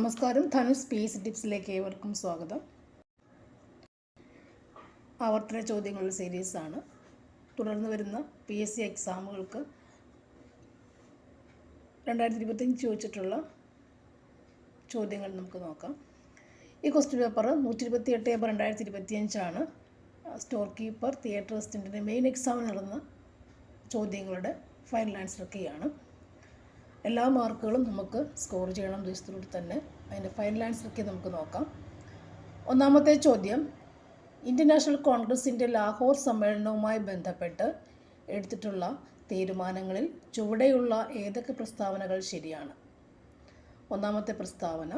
നമസ്കാരം. ധനുഷ് സ്പേസ് ടിപ്സിലേക്ക് ഏവർക്കും സ്വാഗതം. ആവർത്തന ചോദ്യങ്ങളുടെ സീരീസാണ്. തുടർന്ന് വരുന്ന PSC എക്സാമുകൾക്ക് 2025 ചോദിച്ചിട്ടുള്ള ചോദ്യങ്ങൾ നമുക്ക് നോക്കാം. ഈ question paper 128/2025 store keeper theatre അസിസ്റ്റൻറ്റിൻ്റെ മെയിൻ എക്സാമിന് നടന്ന ചോദ്യങ്ങളുടെ ഫൈനൽ ആൻസർ കീയാണ്. എല്ലാ മാർക്കുകളും നമുക്ക് സ്കോർ ചെയ്യണം ദിവസത്തിലൂടെ തന്നെ. അതിൻ്റെ ഫൈനൽ ആൻസർ കീ നമുക്ക് നോക്കാം. ഒന്നാമത്തെ ചോദ്യം, ഇന്ത്യൻ നാഷണൽ കോൺഗ്രസിൻ്റെ ലാഹോർ സമ്മേളനവുമായി ബന്ധപ്പെട്ട് എടുത്തിട്ടുള്ള തീരുമാനങ്ങളിൽ ചുവടെയുള്ള ഏതൊക്കെ പ്രസ്താവനകൾ ശരിയാണ്? ഒന്നാമത്തെ പ്രസ്താവന,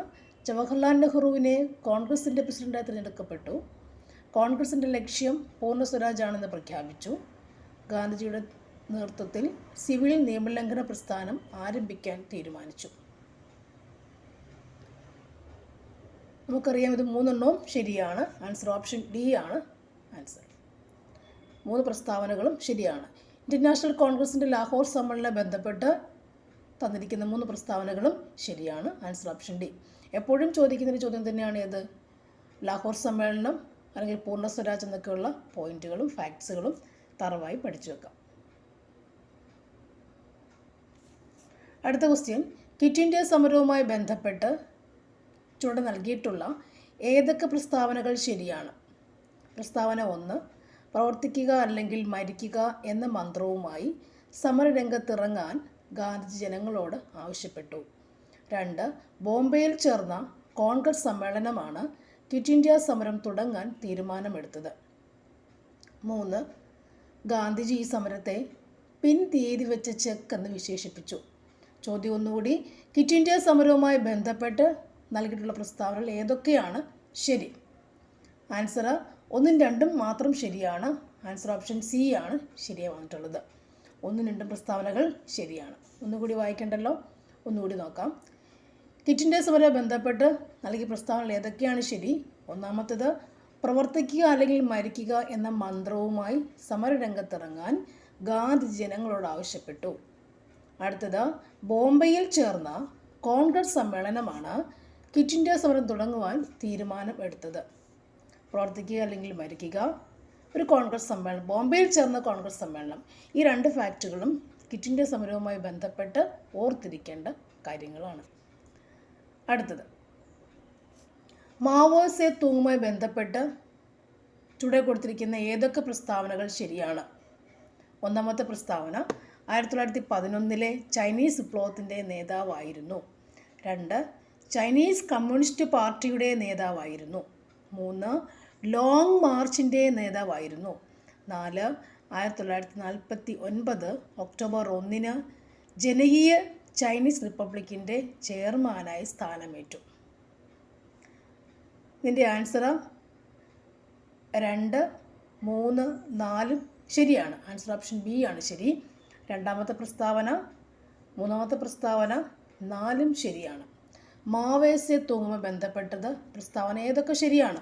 ജവഹർലാൽ നെഹ്റുവിനെ കോൺഗ്രസിൻ്റെ പ്രസിഡന്റായി തിരഞ്ഞെടുക്കപ്പെട്ടു. കോൺഗ്രസിൻ്റെ ലക്ഷ്യം പൂർണ്ണ സ്വരാജാണെന്ന് പ്രഖ്യാപിച്ചു. ഗാന്ധിജിയുടെ നേതൃത്വത്തിൽ സിവിൽ നിയമലംഘന പ്രസ്ഥാനം ആരംഭിക്കാൻ തീരുമാനിച്ചു. നമുക്കറിയാം ഇത് മൂന്നെണ്ണവും ശരിയാണ്. ആൻസർ ഓപ്ഷൻ ഡി ആണ് ആൻസർ. 3 പ്രസ്താവനകളും ശരിയാണ്. ഇന്ത്യൻ നാഷണൽ കോൺഗ്രസിൻ്റെ ലാഹോർ സമ്മേളനം ബന്ധപ്പെട്ട് തന്നിരിക്കുന്ന 3 പ്രസ്താവനകളും ശരിയാണ്. Answer option D. എപ്പോഴും ചോദിക്കുന്നൊരു ചോദ്യം തന്നെയാണ് ഏത്? ലാഹോർ സമ്മേളനം അല്ലെങ്കിൽ പൂർണ്ണ സ്വരാജ് എന്നൊക്കെയുള്ള പോയിന്റുകളും ഫാക്ട്സുകളും തറവായി പഠിച്ചു വെക്കാം. അടുത്ത ക്വസ്റ്റ്യൻ, ക്വിറ്റ് ഇന്ത്യ സമരവുമായി ബന്ധപ്പെട്ട് ചുവടെ നൽകിയിട്ടുള്ള ഏതൊക്കെ പ്രസ്താവനകൾ ശരിയാണ്? പ്രസ്താവന 1, പ്രവർത്തിക്കുക അല്ലെങ്കിൽ മരിക്കുക എന്ന മന്ത്രവുമായി സമരരംഗത്തിറങ്ങാൻ ഗാന്ധിജി ജനങ്ങളോട് ആവശ്യപ്പെട്ടു. 2, ബോംബെയിൽ ചേർന്ന കോൺഗ്രസ് സമ്മേളനമാണ് ക്വിറ്റ് ഇന്ത്യ സമരം തുടങ്ങാൻ തീരുമാനമെടുത്തത്. 3, ഗാന്ധിജി ഈ സമരത്തെ പിൻ തീയതി വെച്ച ചെക്ക് എന്ന് വിശേഷിപ്പിച്ചു. ചോദ്യം ഒന്നുകൂടി, ക്വിറ്റ് ഇന്ത്യ സമരവുമായി ബന്ധപ്പെട്ട് നൽകിയിട്ടുള്ള പ്രസ്താവനകൾ ഏതൊക്കെയാണ് ശരി? ആൻസർ 1ഉം 2ഉം മാത്രം ശരിയാണ്. ആൻസർ ഓപ്ഷൻ സി ആണ് ശരിയായി വന്നിട്ടുള്ളത്. 1ഉം 2ഉം പ്രസ്താവനകൾ ശരിയാണ്. ഒന്നുകൂടി വായിക്കണ്ടല്ലോ, ഒന്നുകൂടി നോക്കാം. ക്വിറ്റ് ഇന്ത്യ സമരവുമായി ബന്ധപ്പെട്ട് നൽകിയ പ്രസ്താവനകൾ ഏതൊക്കെയാണ് ശരി? ഒന്നാമത്തേത്, പ്രവർത്തിക്കുക അല്ലെങ്കിൽ മരിക്കുക എന്ന മന്ത്രവുമായി സമരരംഗത്തിറങ്ങാൻ ഗാന്ധിജി ജനങ്ങളോട് ആവശ്യപ്പെട്ടു. അടുത്തത്, ബോംബെയിൽ ചേർന്ന കോൺഗ്രസ് സമ്മേളനമാണ് ക്വിറ്റ് ഇന്ത്യ സമരം തുടങ്ങുവാൻ തീരുമാനം എടുത്തത്. പ്രവർത്തിക്കുക അല്ലെങ്കിൽ മരിക്കുക, ഒരു കോൺഗ്രസ് സമ്മേളനം, ബോംബെയിൽ ചേർന്ന കോൺഗ്രസ് സമ്മേളനം. ഈ 2 ഫാക്റ്റുകളും ക്വിറ്റ് ഇന്ത്യ സമരവുമായി ബന്ധപ്പെട്ട് ഓർത്തിരിക്കേണ്ട കാര്യങ്ങളാണ്. അടുത്തത്, മാവോ സേ തൂങ്ങുമായി ബന്ധപ്പെട്ട് ചുവടെ കൊടുത്തിരിക്കുന്ന ഏതൊക്കെ പ്രസ്താവനകൾ ശരിയാണ്? ഒന്നാമത്തെ പ്രസ്താവന, 1911 ചൈനീസ് വിപ്ലവത്തിൻ്റെ നേതാവായിരുന്നു. 2, ചൈനീസ് കമ്മ്യൂണിസ്റ്റ് പാർട്ടിയുടെ നേതാവായിരുന്നു. 3, ലോങ് മാർച്ചിൻ്റെ നേതാവായിരുന്നു. 4, 1949 ഒക്ടോബർ 1 ജനകീയ ചൈനീസ് റിപ്പബ്ലിക്കിൻ്റെ ചെയർമാനായി സ്ഥാനമേറ്റു. ഇതിൻ്റെ ആൻസർ 2, 3, 4 ശരിയാണ്. ആൻസർ ഓപ്ഷൻ ബി ആണ് ശരി. രണ്ടാമത്തെ പ്രസ്താവന, മൂന്നാമത്തെ പ്രസ്താവന, 4ഉം ശരിയാണ്. മാവോ സേ തൂങ്ങുമായി ബന്ധപ്പെട്ടത് പ്രസ്താവന ഏതൊക്കെ ശരിയാണ്?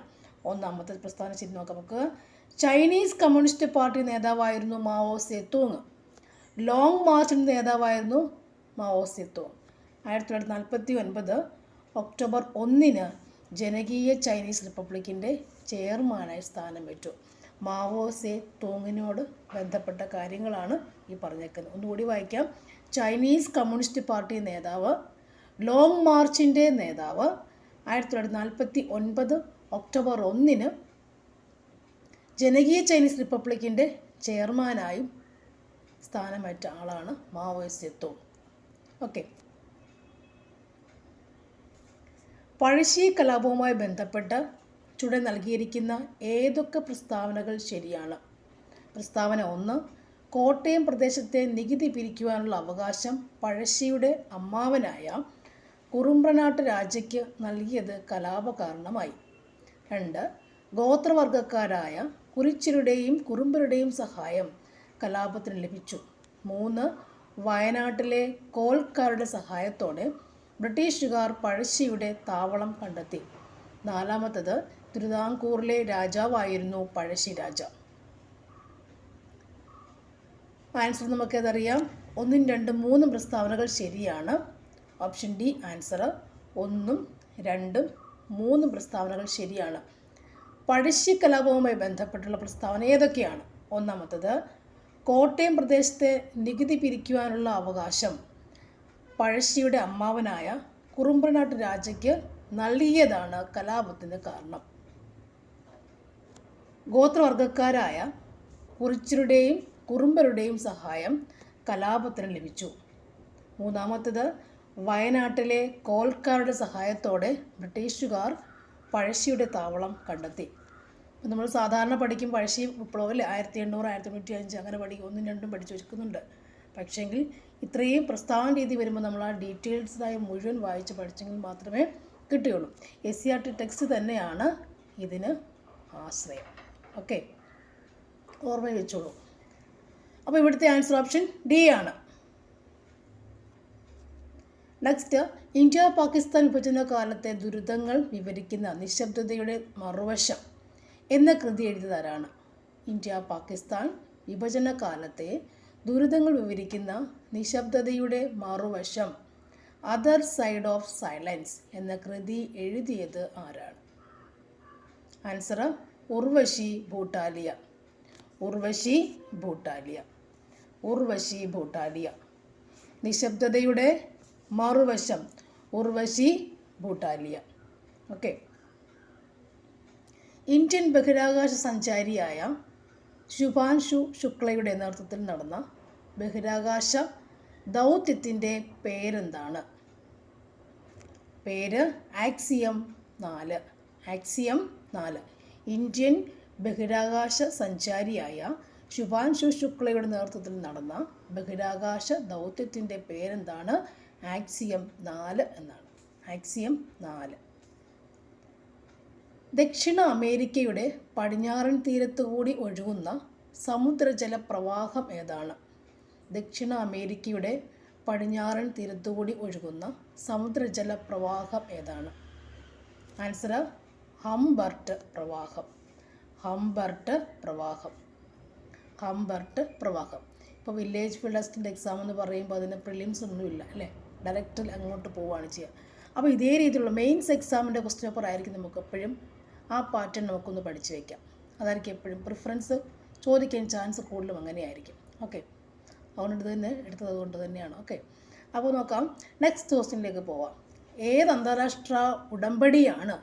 ഒന്നാമത്തെ പ്രസ്താവന ശരി നോക്കാം നമുക്ക്. ചൈനീസ് കമ്മ്യൂണിസ്റ്റ് പാർട്ടി നേതാവായിരുന്നു മാവോ സേ തൂങ്. ലോങ് മാർച്ചിൻ്റെ നേതാവായിരുന്നു മാവോ സേ തൂങ്. 1949 ഒക്ടോബർ 1 ജനകീയ ചൈനീസ് റിപ്പബ്ലിക്കിൻ്റെ ചെയർമാനായി സ്ഥാനമേറ്റു. മാവോ സേ തൂങ്ങിനോട് ബന്ധപ്പെട്ട കാര്യങ്ങളാണ് ഈ പറഞ്ഞേക്കുന്നത്. ഒന്നുകൂടി വായിക്കാം. ചൈനീസ് കമ്മ്യൂണിസ്റ്റ് പാർട്ടി നേതാവ്, ലോങ് മാർച്ചിൻ്റെ നേതാവ്, 1949 ഒക്ടോബർ 1 ജനകീയ ചൈനീസ് റിപ്പബ്ലിക്കിൻ്റെ ചെയർമാനായും സ്ഥാനമേറ്റ ആളാണ് മാവോ സേ തൂങ്. ഓക്കെ. പഴശ്ശി കലാപവുമായി ബന്ധപ്പെട്ട് ചുവടെ നൽകിയിരിക്കുന്ന ഏതൊക്കെ പ്രസ്താവനകൾ ശരിയാണ്? പ്രസ്താവന 1, കോട്ടയം പ്രദേശത്തെ നികുതി പിരിക്കുവാനുള്ള അവകാശം പഴശ്ശിയുടെ അമ്മാവനായ കുറുമ്പ്രനാട്ട് രാജയ്ക്ക് നൽകിയത് കലാപ കാരണമായി. 2, ഗോത്രവർഗക്കാരായ കുറിച്യരുടെയും കുറുമ്പരുടെയും സഹായം കലാപത്തിന് ലഭിച്ചു. 3, വയനാട്ടിലെ കോൽക്കാരുടെ സഹായത്തോടെ ബ്രിട്ടീഷുകാർ പഴശ്ശിയുടെ താവളം കണ്ടെത്തി. 4, തിരുവിതാംകൂറിലെ രാജാവായിരുന്നു പഴശ്ശി രാജ. ആൻസർ നമുക്കേതറിയാം. 1ഉം 2ഉം 3ഉം പ്രസ്താവനകൾ ശരിയാണ്. ഓപ്ഷൻ ഡി ആൻസർ 1ഉം 2ഉം 3ഉം പ്രസ്താവനകൾ ശരിയാണ്. പഴശ്ശി കലാപവുമായി ബന്ധപ്പെട്ടുള്ള പ്രസ്താവന ഏതൊക്കെയാണ്? ഒന്നാമത്തത്, കോട്ടയം പ്രദേശത്തെ നികുതി പിരിക്കുവാനുള്ള അവകാശം പഴശ്ശിയുടെ അമ്മാവനായ കുറുമ്പ്രനാട്ട് രാജയ്ക്ക് നൽകിയതാണ് കലാപത്തിന് കാരണം. ഗോത്രവർഗക്കാരായ കുറിച്യരുടെയും കുറുമ്പരുടെയും സഹായം കലാപത്തിന് ലഭിച്ചു. മൂന്നാമത്തേത്, വയനാട്ടിലെ കോൽക്കാരുടെ സഹായത്തോടെ ബ്രിട്ടീഷുകാർ പഴശ്ശിയുടെ താവളം കണ്ടെത്തി. നമ്മൾ സാധാരണ പഠിക്കും പഴശ്ശി വിപ്ലവം അല്ലേ, 1800, 1805 അങ്ങനെ പഠിക്കും, 1ഉം 2ഉം പഠിച്ചു വെക്കുന്നുണ്ട്. പക്ഷേങ്കിൽ ഇത്രയും പ്രസ്താവന രീതി വരുമ്പോൾ നമ്മൾ ആ ഡീറ്റെയിൽസായി മുഴുവൻ വായിച്ച് പഠിച്ചെങ്കിൽ മാത്രമേ കിട്ടുകയുള്ളൂ. SCERT ടെക്സ്റ്റ് തന്നെയാണ് ഇതിന് ആശ്രയം. ഓക്കെ, ഓർമ്മ വെച്ചോളൂ. അപ്പോൾ ഇവിടുത്തെ ആൻസർ ഓപ്ഷൻ ഡി ആണ്. നെക്സ്റ്റ്, ഇന്ത്യ പാകിസ്ഥാൻ വിഭജന കാലത്തെ ദുരിതങ്ങൾ വിവരിക്കുന്ന നിശബ്ദതയുടെ മറുവശം എന്ന കൃതി എഴുതിയതാരാണ്? ഇന്ത്യ പാകിസ്ഥാൻ വിഭജന കാലത്തെ ദുരിതങ്ങൾ വിവരിക്കുന്ന നിശബ്ദതയുടെ മറുവശം, അതർ സൈഡ് ഓഫ് സൈലൻസ് എന്ന കൃതി എഴുതിയത് ആരാണ്? ആൻസർ ഉർവശി ഭൂട്ടാലിയ. ഉർവശി ഭൂട്ടാലിയ. ഉർവശി ഭൂട്ടാലിയ. നിശബ്ദതയുടെ മറുവശം, ഉർവശി ഭൂട്ടാലിയ. ഓക്കെ. ഇന്ത്യൻ ബഹിരാകാശ സഞ്ചാരിയായ ശുഭാൻഷു ശുക്ലയുടെ നേതൃത്വത്തിൽ നടന്ന ബഹിരാകാശ ദൗത്യത്തിൻ്റെ പേരെന്താണ്? പേര് ആക്സിയം 4. ആക്സിയം 4. ഇന്ത്യൻ ബഹിരാകാശ സഞ്ചാരിയായ ശുഭാൻഷു ശുക്ലയുടെ നേതൃത്വത്തിൽ നടന്ന ബഹിരാകാശ ദൗത്യത്തിൻ്റെ പേരെന്താണ്? ആക്സിയം 4 എന്നാണ്. ആക്സിയം 4. ദക്ഷിണ അമേരിക്കയുടെ പടിഞ്ഞാറൻ തീരത്തുകൂടി ഒഴുകുന്ന സമുദ്രജല പ്രവാഹം ഏതാണ്? ദക്ഷിണ അമേരിക്കയുടെ പടിഞ്ഞാറൻ തീരത്തുകൂടി ഒഴുകുന്ന സമുദ്രജല പ്രവാഹം ഏതാണ്? ആൻസർ ഹംബർട്ട് പ്രവാഹം. ഹംബർട്ട് പ്രവാഹം. ഹംബർട്ട് പ്രവാഹം. ഇപ്പോൾ വില്ലേജ് ഫീൽഡ് എക്സാം എന്ന് പറയുമ്പോൾ അതിന് പ്രിലിംസ് ഒന്നുമില്ല അല്ലേ, ഡയറക്റ്റ് അങ്ങോട്ട് പോവുകയാണ് ചെയ്യുക. അപ്പോൾ ഇതേ രീതിയിലുള്ള മെയിൻസ് എക്സാമിൻ്റെ ക്വസ്റ്റ്യൻ പേപ്പർ ആയിരിക്കും നമുക്ക് എപ്പോഴും ആ പാറ്റേൺ നമുക്കൊന്ന് പഠിച്ചു വയ്ക്കാം. അതായിരിക്കും എപ്പോഴും പ്രിഫറൻസ് ചോദിക്കാൻ ചാൻസ് കൂടുതലും അങ്ങനെയായിരിക്കും. ഓക്കെ, അതുകൊണ്ട് തന്നെ എടുത്തത് കൊണ്ട് തന്നെയാണ്. ഓക്കെ, അപ്പോൾ നോക്കാം, നെക്സ്റ്റ് ക്വസ്റ്റ്യനിലേക്ക് പോവാം. ഏത് അന്താരാഷ്ട്ര ഉടമ്പടിയാണ്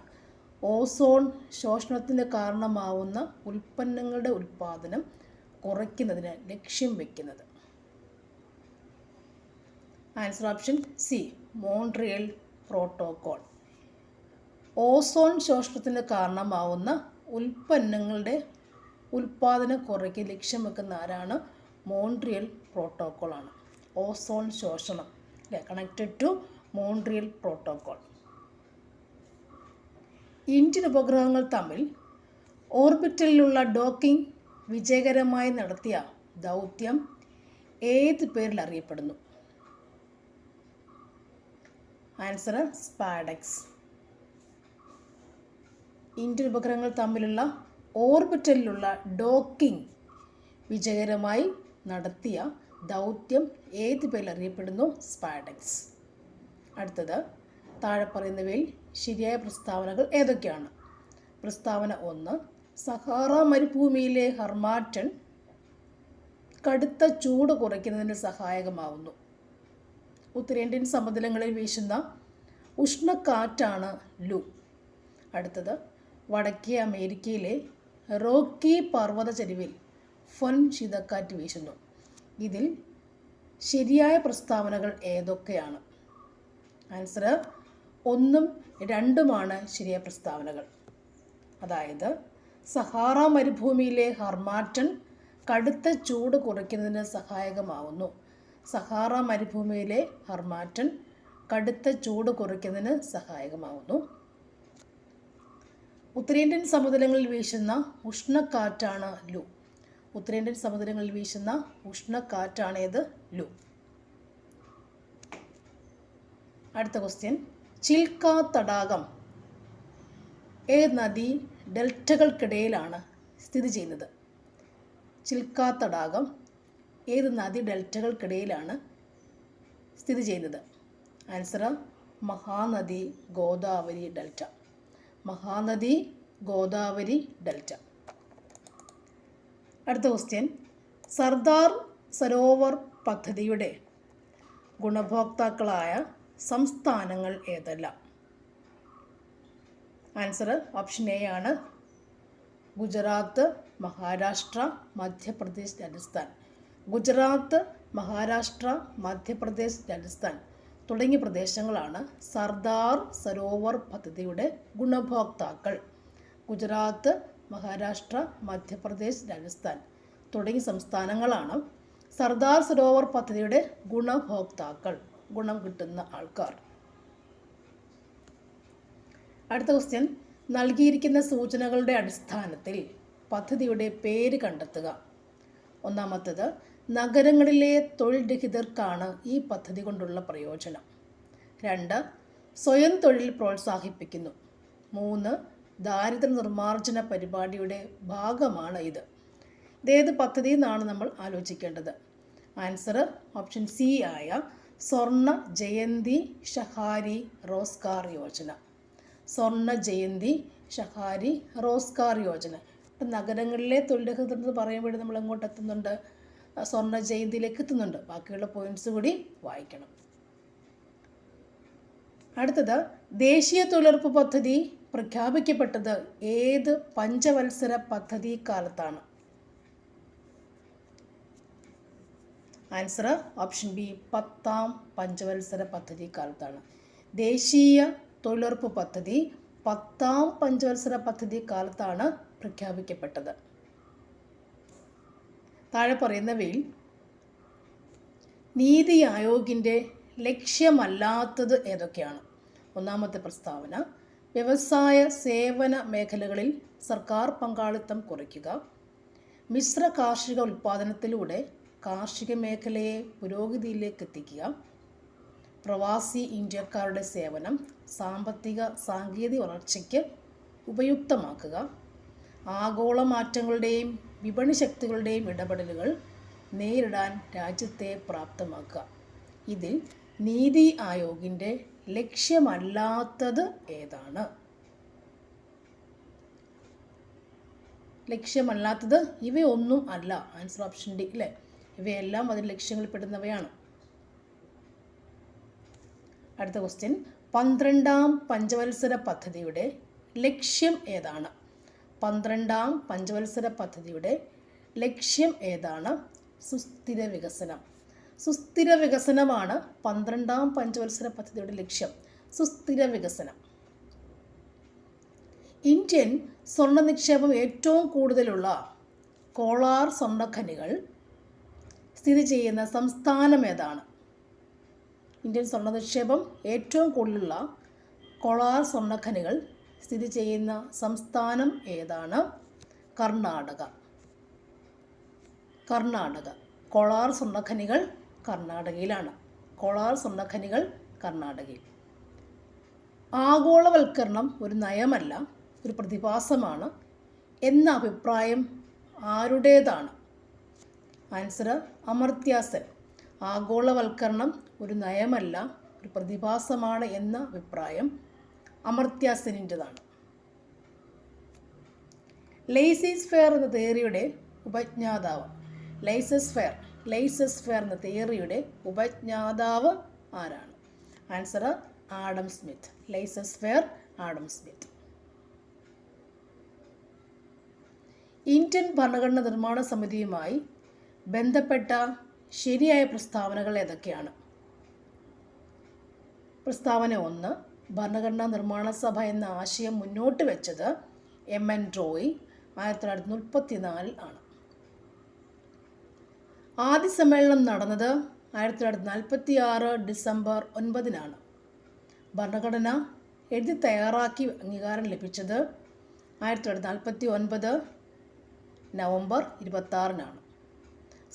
ഓസോൺ ശോഷണത്തിന് കാരണമാവുന്ന ഉൽപ്പന്നങ്ങളുടെ ഉൽപ്പാദനം കുറയ്ക്കുന്നതിന് ലക്ഷ്യം വയ്ക്കുന്നത്? Answer option C, Montreal protocol. Ozone ശോഷണത്തിന് കാരണമാവുന്ന ഉൽപ്പന്നങ്ങളുടെ ഉൽപ്പാദനം കുറയ്ക്കാൻ ലക്ഷ്യം വെക്കുന്ന ആരാണ്? മോൺട്രിയൽ പ്രോട്ടോക്കോളാണ്. ഓസോൺ ശോഷണം അല്ലേ, connected to Montreal protocol. Indian ഉപഗ്രഹങ്ങൾ തമ്മിൽ ഓർബിറ്റലിലുള്ള ഡോക്കിംഗ് വിജയകരമായി നടത്തിയ ദൗത്യം ഏത് പേരിൽ അറിയപ്പെടുന്നു? ആൻസർ സ്പാഡെക്സ്. ഇന്ത്യൻ ഉപഗ്രഹങ്ങൾ തമ്മിലുള്ള ഓർബിറ്റലിലുള്ള ഡോക്കിംഗ് വിജയകരമായി നടത്തിയ ദൗത്യം ഏത് പേരിൽ അറിയപ്പെടുന്നു? സ്പാഡെക്സ്. അടുത്തത്, താഴെ പറയുന്നവയിൽ ശരിയായ പ്രസ്താവനകൾ ഏതൊക്കെയാണ്? പ്രസ്താവന 1, സഹാറ മരുഭൂമിയിലെ ഹർമാറ്റൻ കടുത്ത ചൂട് കുറയ്ക്കുന്നതിന് സഹായകമാവുന്നു. ഉത്തരേന്ത്യൻ സമതലങ്ങളിൽ വീശുന്ന ഉഷ്ണക്കാറ്റാണ് ലു. അടുത്തത്, വടക്കേ അമേരിക്കയിലെ റോക്കി പർവ്വതചരിവിൽ ഫൊൻ ശീതക്കാറ്റ് വീശുന്നു. ഇതിൽ ശരിയായ പ്രസ്താവനകൾ ഏതൊക്കെയാണ്? ആൻസർ 1ഉം 2ഉമാണ് ശരിയായ പ്രസ്താവനകൾ. അതായത് സഹാറ മരുഭൂമിയിലെ ഹർമാറ്റൻ കടുത്ത ചൂട് കുറയ്ക്കുന്നതിന് സഹായകമാവുന്നു. സഹാറ മരുഭൂമിയിലെ ഹർമാറ്റൻ കടുത്ത ചൂട് കുറയ്ക്കുന്നതിന് സഹായകമാവുന്നു. ഉത്തരേന്ത്യൻ സമതലങ്ങളിൽ വീശുന്ന ഉഷ്ണക്കാറ്റാണ് ലു. ഉത്തരേന്ത്യൻ സമതലങ്ങളിൽ വീശുന്ന ഉഷ്ണക്കാറ്റാണേത്? ലു. അടുത്ത ക്വസ്റ്റ്യൻ, ചിൽക്ക തടാകം ഏത് നദി ഡെൽറ്റകൾക്കിടയിലാണ് സ്ഥിതി ചെയ്യുന്നത്? ചിൽക്ക തടാകം ഏത് നദി ഡെൽറ്റകൾക്കിടയിലാണ് സ്ഥിതി ചെയ്യുന്നത്? Answer Mahanadi Godavari delta. Mahanadi Godavari delta. അടുത്ത ക്വസ്റ്റ്യൻ, സർദാർ സരോവർ പദ്ധതിയുടെ ഗുണഭോക്താക്കളായ സംസ്ഥാനങ്ങൾ ഏതെല്ലാം? ആൻസർ ഓപ്ഷൻ എ ആണ്. ഗുജറാത്ത്, മഹാരാഷ്ട്ര, മധ്യപ്രദേശ്, രാജസ്ഥാൻ. ഗുജറാത്ത്, മഹാരാഷ്ട്ര, മധ്യപ്രദേശ്, രാജസ്ഥാൻ തുടങ്ങിയ പ്രദേശങ്ങളാണ് സർദാർ സരോവർ പദ്ധതിയുടെ ഗുണഭോക്താക്കൾ. ഗുജറാത്ത്, മഹാരാഷ്ട്ര, മധ്യപ്രദേശ്, രാജസ്ഥാൻ തുടങ്ങിയ സംസ്ഥാനങ്ങളാണ് സർദാർ സരോവർ പദ്ധതിയുടെ ഗുണഭോക്താക്കൾ, ഗുണം കിട്ടുന്ന ആൾക്കാർ. അടുത്ത ക്വസ്റ്റ്യൻ, നൽകിയിരിക്കുന്ന സൂചനകളുടെ അടിസ്ഥാനത്തിൽ പദ്ധതിയുടെ പേര് കണ്ടെത്തുക. ഒന്നാമത്തേത്, നഗരങ്ങളിലെ തൊഴിൽ രഹിതർക്കാണ് ഈ പദ്ധതി കൊണ്ടുള്ള പ്രയോജനം. 2, സ്വയം തൊഴിൽ പ്രോത്സാഹിപ്പിക്കുന്നു. 3, ദാരിദ്ര്യ നിർമ്മാർജ്ജന പരിപാടിയുടെ ഭാഗമാണ് ഇത്. ഇതേത് പദ്ധതി എന്നാണ് നമ്മൾ ആലോചിക്കേണ്ടത്. ആൻസർ ഓപ്ഷൻ സി ആയ സ്വർണ്ണ ജയന്തി ഷഹാരി റോസ്ഗാർ യോജന. സ്വർണ്ണ ജയന്തി ഷഹാരി റോസ്ഗാർ യോജന. ഇപ്പം നഗരങ്ങളിലെ തൊഴിൽ രഹിതർ എന്ന് പറയുമ്പോൾ നമ്മൾ എങ്ങോട്ട് എത്തുന്നുണ്ട്? സ്വർണ്ണ ജയന്തിയിലേക്ക് എത്തുന്നുണ്ട്. ബാക്കിയുള്ള പോയിന്റ്സ് കൂടി വായിക്കണം. അടുത്തത്, ദേശീയ തൊഴിലുറപ്പ് പദ്ധതി പ്രഖ്യാപിക്കപ്പെട്ടത് ഏത് പഞ്ചവത്സര പദ്ധതി കാലത്താണ്? ആൻസർ ഓപ്ഷൻ ബി 10ാം പഞ്ചവത്സര പദ്ധതി കാലത്താണ്. ദേശീയ തൊഴിലുറപ്പ് പദ്ധതി 10ാം പഞ്ചവത്സര പദ്ധതി കാലത്താണ് പ്രഖ്യാപിക്കപ്പെട്ടത്. താഴെ പറയുന്നവയിൽ നീതി ആയോഗിൻ്റെ ലക്ഷ്യമല്ലാത്തത് ഏതൊക്കെയാണ്? ഒന്നാമത്തെ പ്രസ്താവന, വ്യവസായ സേവന മേഖലകളിൽ സർക്കാർ പങ്കാളിത്തം കുറയ്ക്കുക. മിശ്ര കാർഷിക ഉൽപ്പാദനത്തിലൂടെ കാർഷിക മേഖലയെ പുരോഗതിയിലേക്ക് എത്തിക്കുക. പ്രവാസി ഇന്ത്യക്കാരുടെ സേവനം സാമ്പത്തിക സാങ്കേതിക വളർച്ചയ്ക്ക് ഉപയുക്തമാക്കുക. ആഗോള മാറ്റങ്ങളുടെയും വിപണി ശക്തികളുടെയും ഇടപെടലുകൾ നേരിടാൻ രാജ്യത്തെ പ്രാപ്തമാക്കുക. ഇതിൽ നീതി ആയോഗിൻ്റെ ലക്ഷ്യമല്ലാത്തത് ഏതാണ്? ലക്ഷ്യമല്ലാത്തത് ഇവയൊന്നും അല്ല. ആൻസർ ഓപ്ഷൻ ഡി അല്ലേ? ഇവയെല്ലാം അതിൽ ലക്ഷ്യങ്ങളിൽ പെടുന്നവയാണ്. അടുത്ത ക്വസ്റ്റ്യൻ, 12ാം പഞ്ചവത്സര പദ്ധതിയുടെ ലക്ഷ്യം ഏതാണ്? 12ാം പഞ്ചവത്സര പദ്ധതിയുടെ ലക്ഷ്യം ഏതാണ്? സുസ്ഥിര വികസനം. സുസ്ഥിര വികസനമാണ് 12ാം പഞ്ചവത്സര പദ്ധതിയുടെ ലക്ഷ്യം. സുസ്ഥിര വികസനം. ഇന്ത്യൻ സ്വർണ്ണ നിക്ഷേപം ഏറ്റവും കൂടുതലുള്ള കോളാർ സ്വർണ്ണഖനികൾ സ്ഥിതി ചെയ്യുന്ന സംസ്ഥാനം ഏതാണ്? ഇന്ത്യൻ സ്വർണ്ണ നിക്ഷേപം ഏറ്റവും കൂടുതലുള്ള കോളാർ സ്വർണ്ണഖനികൾ സ്ഥിതി ചെയ്യുന്ന സംസ്ഥാനം ഏതാണ്? കർണാടക. കർണാടക. കോളാർ സ്വർണ്ണഖനികൾ കർണാടകയിലാണ്. കോളാർ സ്വർണ്ണഖനികൾ കർണാടകയിൽ. ആഗോളവൽക്കരണം ഒരു നയമല്ല, ഒരു പ്രതിഭാസമാണ് എന്ന അഭിപ്രായം ആരുടേതാണ്? ആൻസർ അമർത്യ സെൻ. ആഗോളവൽക്കരണം ഒരു നയമല്ല, ഒരു പ്രതിഭാസമാണ് എന്ന അഭിപ്രായം അമർത്യ സെന്നിൻ്റെതാണ്. ലെയ്സസ് ഫെയർ എന്ന തിയറിയുടെ ഉപജ്ഞാതാവ്. ലെയ്സസ് ഫെയർ എന്ന തിയറിയുടെ ഉപജ്ഞാതാവ് ആരാണ്? Answer Adam Smith. Laissez faire, Adam Smith. Indian ഭരണഘടന നിർമ്മാണ സമിതിയുമായി ബന്ധപ്പെട്ട ശരിയായ പ്രസ്താവനകൾ ഏതൊക്കെയാണ്? പ്രസ്താവന 1, ഭരണഘടനാ നിർമ്മാണ സഭ എന്ന ആശയം മുന്നോട്ട് വെച്ചത് MN റോയ് 1934 ആണ്. ആദ്യ സമ്മേളനം നടന്നത് 1946 ഡിസംബർ 9 ഭരണഘടന എഴുതി തയ്യാറാക്കി അംഗീകാരം ലഭിച്ചത് 1949 നവംബർ 26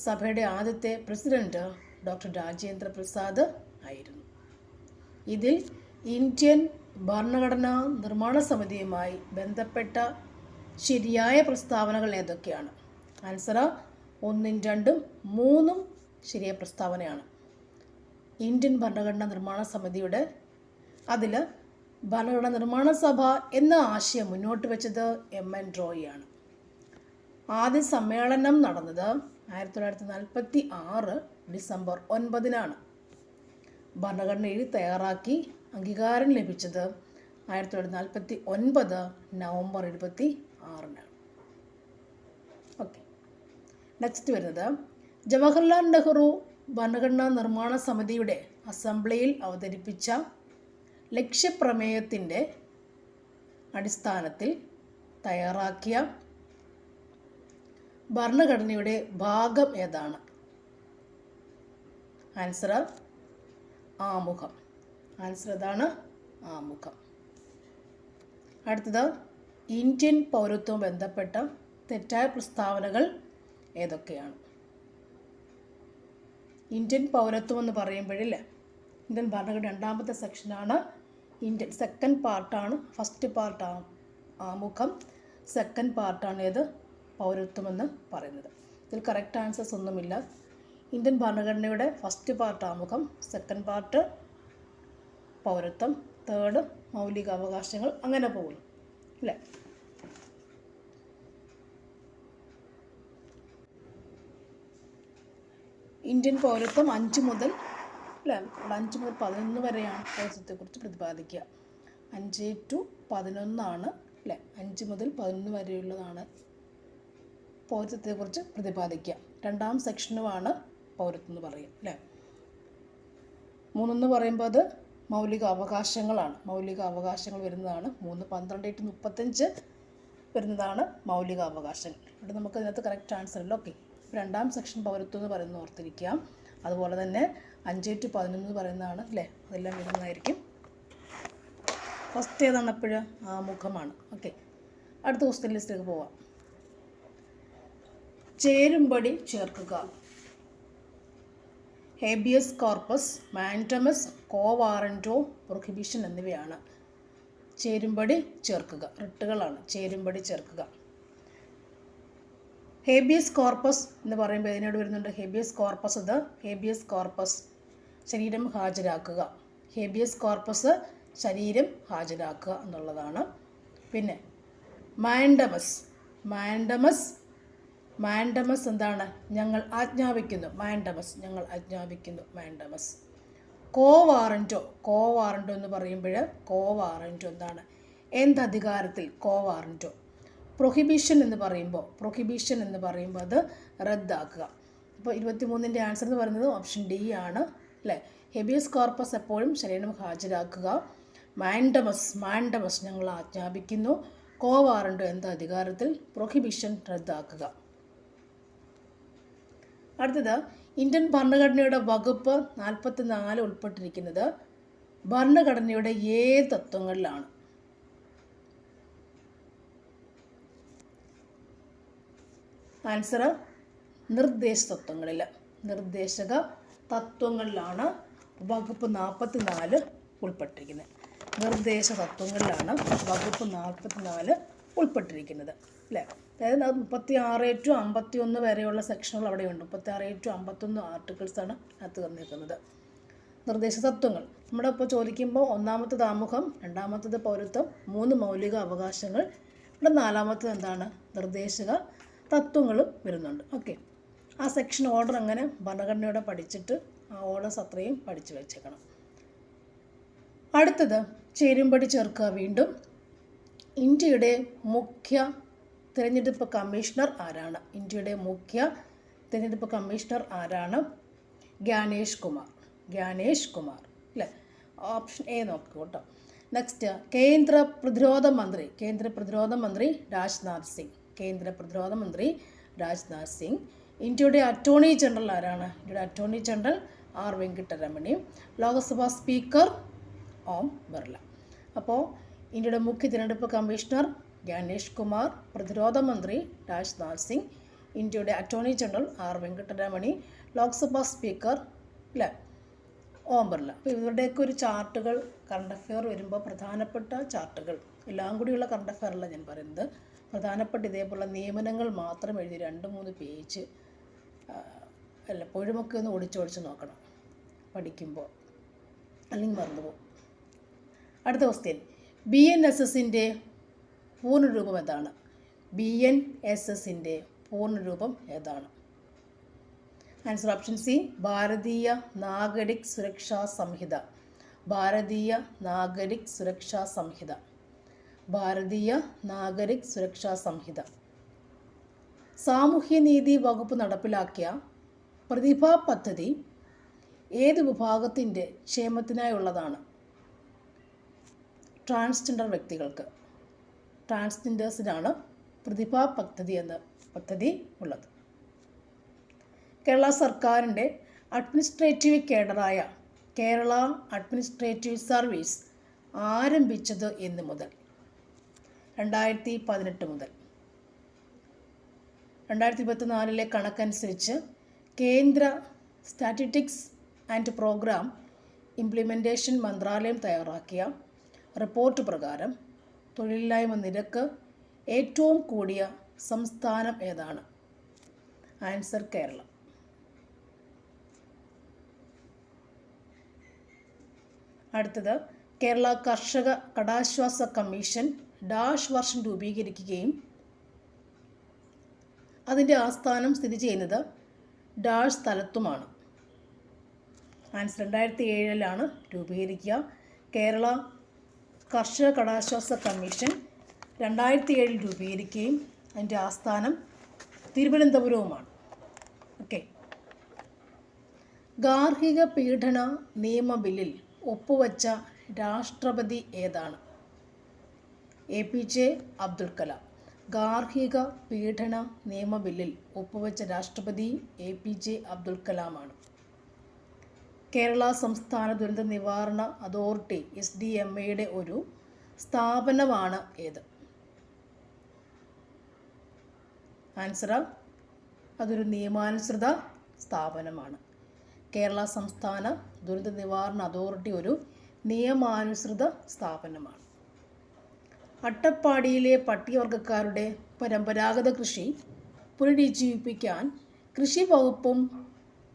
സഭയുടെ ആദ്യത്തെ പ്രസിഡന്റ് ഡോക്ടർ രാജേന്ദ്ര പ്രസാദ് ആയിരുന്നു. ഇതിൽ ഇന്ത്യൻ ഭരണഘടനാ നിർമ്മാണ സമിതിയുമായി ബന്ധപ്പെട്ട ശരിയായ പ്രസ്താവനകൾ ഏതൊക്കെയാണ്? ആൻസർ 1, 2, 3 ശരിയായ പ്രസ്താവനയാണ്. ഇന്ത്യൻ ഭരണഘടനാ നിർമ്മാണ സമിതിയുടെ അതിൽ ഭരണഘടനാ നിർമ്മാണ സഭ എന്ന ആശയം മുന്നോട്ട് വെച്ചത് എം.എൻ. റോയിയാണ്. ആദ്യ സമ്മേളനം നടന്നത് 1946 ഡിസംബർ 9-നാണ്. ഭരണഘടന എഴുതി തയ്യാറാക്കി അംഗീകാരം ലഭിച്ചത് 1949 നവംബർ 26-നാണ്. ഓക്കെ, നെക്സ്റ്റ് വരുന്നത് ജവഹർലാൽ നെഹ്റു ഭരണഘടനാ നിർമ്മാണ സമിതിയുടെ അസംബ്ലിയിൽ അവതരിപ്പിച്ച ലക്ഷ്യപ്രമേയത്തിൻ്റെ അടിസ്ഥാനത്തിൽ തയ്യാറാക്കിയ ഭരണഘടനയുടെ ഭാഗം ഏതാണ്? ആൻസർ ആമുഖം. ആൻസർ ഏതാണ്? ആമുഖം. അടുത്തത് ഇന്ത്യൻ പൗരത്വവും ബന്ധപ്പെട്ട തെറ്റായ പ്രസ്താവനകൾ ഏതൊക്കെയാണ്? ഇന്ത്യൻ പൗരത്വം എന്ന് പറയുമ്പോഴില്ല, ഇന്ത്യൻ ഭരണഘടന 2ാമത്തെ സെക്ഷനാണ്. ഇന്ത്യൻ സെക്കൻഡ് പാർട്ടാണ്. ഫസ്റ്റ് പാർട്ട് ആമുഖം, സെക്കൻഡ് പാർട്ടാണ് ഏത്? പൗരത്വം എന്ന് പറയുന്നത്. ഇതിൽ കറക്റ്റ് ആൻസേഴ്സ് ഒന്നുമില്ല. ഇന്ത്യൻ ഭരണഘടനയുടെ ഫസ്റ്റ് പാർട്ട് ആമുഖം, സെക്കൻഡ് പാർട്ട് പൗരത്വം, തേർഡ് മൗലിക അവകാശങ്ങൾ, അങ്ങനെ പോകുന്നു അല്ലേ? ഇന്ത്യൻ പൗരത്വം 5 മുതൽ 11 വരെയാണ് പൗരത്വത്തെക്കുറിച്ച് പ്രതിപാദിക്കുക. 5 to 11 അല്ലേ? 5 മുതൽ 11 വരെയുള്ളതാണ് പൗരത്വത്തെക്കുറിച്ച് പ്രതിപാദിക്കുക. 2ാം സെക്ഷനുമാണ് പൗരത്വം എന്ന് പറയും അല്ലേ? 3 പറയുമ്പോൾ അത് മൗലിക അവകാശങ്ങളാണ്. മൗലിക അവകാശങ്ങൾ വരുന്നതാണ് 3. 12 to 35 വരുന്നതാണ് മൗലിക അവകാശങ്ങൾ. ഇവിടെ നമുക്ക് അതിനകത്ത് കറക്റ്റ് ആൻസർ ഇല്ല. ഓക്കെ, 2ാം സെക്ഷൻ പൗരത്വം എന്ന് പറയുന്നത് ഓർത്തിരിക്കുക. അതുപോലെ തന്നെ 5 to 11 പറയുന്നതാണ് അല്ലേ? അതെല്ലാം വരുന്നതായിരിക്കും. ഫസ്റ്റ് ഏതാണ്? എപ്പോഴും ആമുഖമാണ്. ഓക്കെ, അടുത്ത ക്വസ്റ്റ്യൻ ലിസ്റ്റിലേക്ക് പോവാം. ചേരുംപടി ചേർക്കുക. ഹേബിയസ് കോർപ്പസ്, മാൻഡമസ്, കോ വാറന്റോ, പ്രൊഹിബിഷൻ എന്നിവയാണ്. ചേരുംപടി ചേർക്കുക റിട്ടുകളാണ്. ചേരുംപടി ചേർക്കുക. ഹേബിയസ് കോർപ്പസ് എന്ന് പറയുമ്പോൾ ഇതിനോട് വരുന്നുണ്ട് ഹേബിയസ് കോർപ്പസ്. ഇത് ഹേബിയസ് കോർപ്പസ് ശരീരം ഹാജരാക്കുക. ഹേബിയസ് കോർപ്പസ് ശരീരം ഹാജരാക്കുക എന്നുള്ളതാണ്. പിന്നെ മാൻഡമസ്. മാൻഡമസ് എന്താണ്? ഞങ്ങൾ ആജ്ഞാപിക്കുന്നു. മാൻഡമസ് ഞങ്ങൾ ആജ്ഞാപിക്കുന്നു. മാൻഡമസ്. കോ വാറന്റോ എന്ന് പറയുമ്പോൾ കോ വാറന്റോ എന്താണ്? എന്തധികാരത്തിൽ? കോ വാറന്റോ. പ്രൊഹിബിഷൻ എന്ന് പറയുമ്പോൾ അത് റദ്ദാക്കുക. അപ്പോൾ 23ൻ്റെ ആൻസർ എന്ന് പറയുന്നത് ഓപ്ഷൻ ഡി ആണ് അല്ലേ? ഹെബിയസ് കോർപ്പസ് എപ്പോഴും ശരീരം ഹാജരാക്കുക. മാൻഡമസ് ഞങ്ങൾ ആജ്ഞാപിക്കുന്നു. കോ വാറന്റോ എന്ത് അധികാരത്തിൽ? പ്രൊഹിബിഷൻ റദ്ദാക്കുക. അടുത്തത് ഇന്ത്യൻ ഭരണഘടനയുടെ വകുപ്പ് 44 ഉൾപ്പെട്ടിരിക്കുന്നത് ഭരണഘടനയുടെ ഏത് തത്വങ്ങളിലാണ്? ആൻസർ നിർദ്ദേശ തത്വങ്ങളിൽ. നിർദ്ദേശക തത്വങ്ങളിലാണ് വകുപ്പ് 44 ഉൾപ്പെട്ടിരിക്കുന്നത്. നിർദ്ദേശ തത്വങ്ങളിലാണ് വകുപ്പ് 44 ഉൾപ്പെട്ടിരിക്കുന്നത് അല്ലേ? അതായത് 36 to 51 വരെയുള്ള സെക്ഷനുകൾ അവിടെയുണ്ട്. 36 to 51 ആർട്ടിക്കിൾസാണ് അതിനകത്ത് തന്നിരിക്കുന്നത്. നിർദ്ദേശ തത്വങ്ങൾ നമ്മുടെ ഇപ്പോൾ ചോദിക്കുമ്പോൾ 1ാമത്തത് ആമുഖം, 2ാമത്തത് പൗരത്വം, 3 മൗലിക അവകാശങ്ങൾ, ഇവിടെ 4ാമത്തത് എന്താണ്? നിർദ്ദേശക തത്വങ്ങളും വരുന്നുണ്ട്. ഓക്കെ, ആ സെക്ഷൻ ഓർഡർ അങ്ങനെ ഭരണഘടനയോടെ പഠിച്ചിട്ട് ആ ഓർഡേഴ്സ് അത്രയും പഠിച്ചു വെച്ചേക്കണം. അടുത്തത് ചേരുംപടി ചേർക്കുക. വീണ്ടും ഇന്ത്യയുടെ മുഖ്യ തിരഞ്ഞെടുപ്പ് കമ്മീഷണർ ആരാണ്? ഇന്ത്യയുടെ മുഖ്യ തിരഞ്ഞെടുപ്പ് കമ്മീഷണർ ആരാണ്? ഗ്യാനേഷ് കുമാർ അല്ലേ? ഓപ്ഷൻ എ നോക്കുക കേട്ടോ. നെക്സ്റ്റ് കേന്ദ്ര പ്രതിരോധ മന്ത്രി രാജ്നാഥ് സിംഗ്. ഇന്ത്യയുടെ അറ്റോർണി ജനറൽ ആരാണ്? ഇന്ത്യയുടെ attorney general R Venkataramani. Lok Sabha speaker Om Birla. അപ്പോൾ ഇന്ത്യയുടെ മുഖ്യ തിരഞ്ഞെടുപ്പ് കമ്മീഷണർ ഗ്യാനേഷ് കുമാർ, പ്രതിരോധ മന്ത്രി രാജ്നാഥ് സിംഗ്, ഇന്ത്യയുടെ attorney general R Venkataramani, Lok Sabha speaker അല്ലേ ഓം ബിർള. അപ്പോൾ ഇവരുടെയൊക്കെ ഒരു ചാർട്ടുകൾ കറണ്ട് അഫെയർ വരുമ്പോൾ പ്രധാനപ്പെട്ട ചാർട്ടുകൾ എല്ലാം കൂടിയുള്ള കറണ്ട് അഫെയർ അല്ല ഞാൻ പറയുന്നത്, പ്രധാനപ്പെട്ട ഇതേപോലുള്ള നിയമനങ്ങൾ മാത്രം എഴുതി 2-3 പേജ് വല്ലപ്പോഴുമൊക്കെ ഒന്ന് ഓടിച്ചോടിച്ച് നോക്കണം പഠിക്കുമ്പോൾ, അല്ലെങ്കിൽ മറന്നുപോകും. അടുത്ത ക്വസ്റ്റ്യൻ, BNSSൻ്റെ പൂർണ്ണരൂപം ഏതാണ്? BNSSൻ്റെ പൂർണ്ണരൂപം ഏതാണ്? ആൻസർ ഓപ്ഷൻ സി, ഭാരതീയ നാഗരിക് സുരക്ഷാ സംഹിത. ഭാരതീയ നാഗരിക് സുരക്ഷാ സംഹിത. ഭാരതീയ നാഗരിക് സുരക്ഷാ സംഹിത. സാമൂഹ്യനീതി വകുപ്പ് നടപ്പിലാക്കിയ പ്രതിഭ പദ്ധതി ഏത് വിഭാഗത്തിൻ്റെ ക്ഷേമത്തിനായുള്ളതാണ്? ട്രാൻസ്ജെൻഡർ വ്യക്തികൾക്ക്, ട്രാൻസ്ജെൻഡേഴ്സിനാണ് പ്രതിഭ പദ്ധതി എന്ന പദ്ധതി ഉള്ളത്. കേരള സർക്കാരിൻ്റെ അഡ്മിനിസ്ട്രേറ്റീവ് കേഡറായ കേരള അഡ്മിനിസ്ട്രേറ്റീവ് സർവീസ് ആരംഭിച്ചത് എന്ന് മുതൽ? 2018 മുതൽ. 2024 കണക്കനുസരിച്ച് കേന്ദ്ര സ്റ്റാറ്റിസ്റ്റിക്സ് ആൻഡ് പ്രോഗ്രാം ഇംപ്ലിമെൻറ്റേഷൻ മന്ത്രാലയം തയ്യാറാക്കിയ റിപ്പോർട്ട് പ്രകാരം തൊഴിലില്ലായ്മ നിരക്ക് ഏറ്റവും കൂടിയ സംസ്ഥാനം ഏതാണ്? ആൻസർ കേരളം. അടുത്തത്, കേരള കർഷക കടാശ്വാസ കമ്മീഷൻ ഡാഷ് വർഷം രൂപീകരിക്കുകയും അതിൻ്റെ ആസ്ഥാനം സ്ഥിതി ചെയ്യുന്നത് ഡാഷ് സ്ഥലത്തുമാണ്? ആൻസർ 2007 രൂപീകരിക്കുക. കേരള കർഷക കടാശ്വാസ കമ്മീഷൻ 2007 രൂപീകരിക്കുകയും അതിൻ്റെ ആസ്ഥാനം തിരുവനന്തപുരവുമാണ്. ഓക്കെ. ഗാർഹിക പീഡന നിയമ ബില്ലിൽ ഒപ്പുവച്ച രാഷ്ട്രപതി ഏതാണ്? APJ അബ്ദുൽ കലാം. ഗാർഹിക പീഡന നിയമ ബില്ലിൽ ഒപ്പുവച്ച രാഷ്ട്രപതി APJ അബ്ദുൽ കലാമാണ്. കേരള സംസ്ഥാന ദുരന്ത നിവാരണ അതോറിറ്റി SDMAയുടെ ഒരു സ്ഥാപനമാണ് ഏത്? ആൻസർ, അതൊരു നിയമാനുസൃത സ്ഥാപനമാണ്. കേരള സംസ്ഥാന ദുരന്ത നിവാരണ അതോറിറ്റി ഒരു നിയമാനുസൃത സ്ഥാപനമാണ്. അട്ടപ്പാടിയിലെ പട്ടികവർഗക്കാരുടെ പരമ്പരാഗത കൃഷി പുനരുജ്ജീവിപ്പിക്കാൻ കൃഷി വകുപ്പും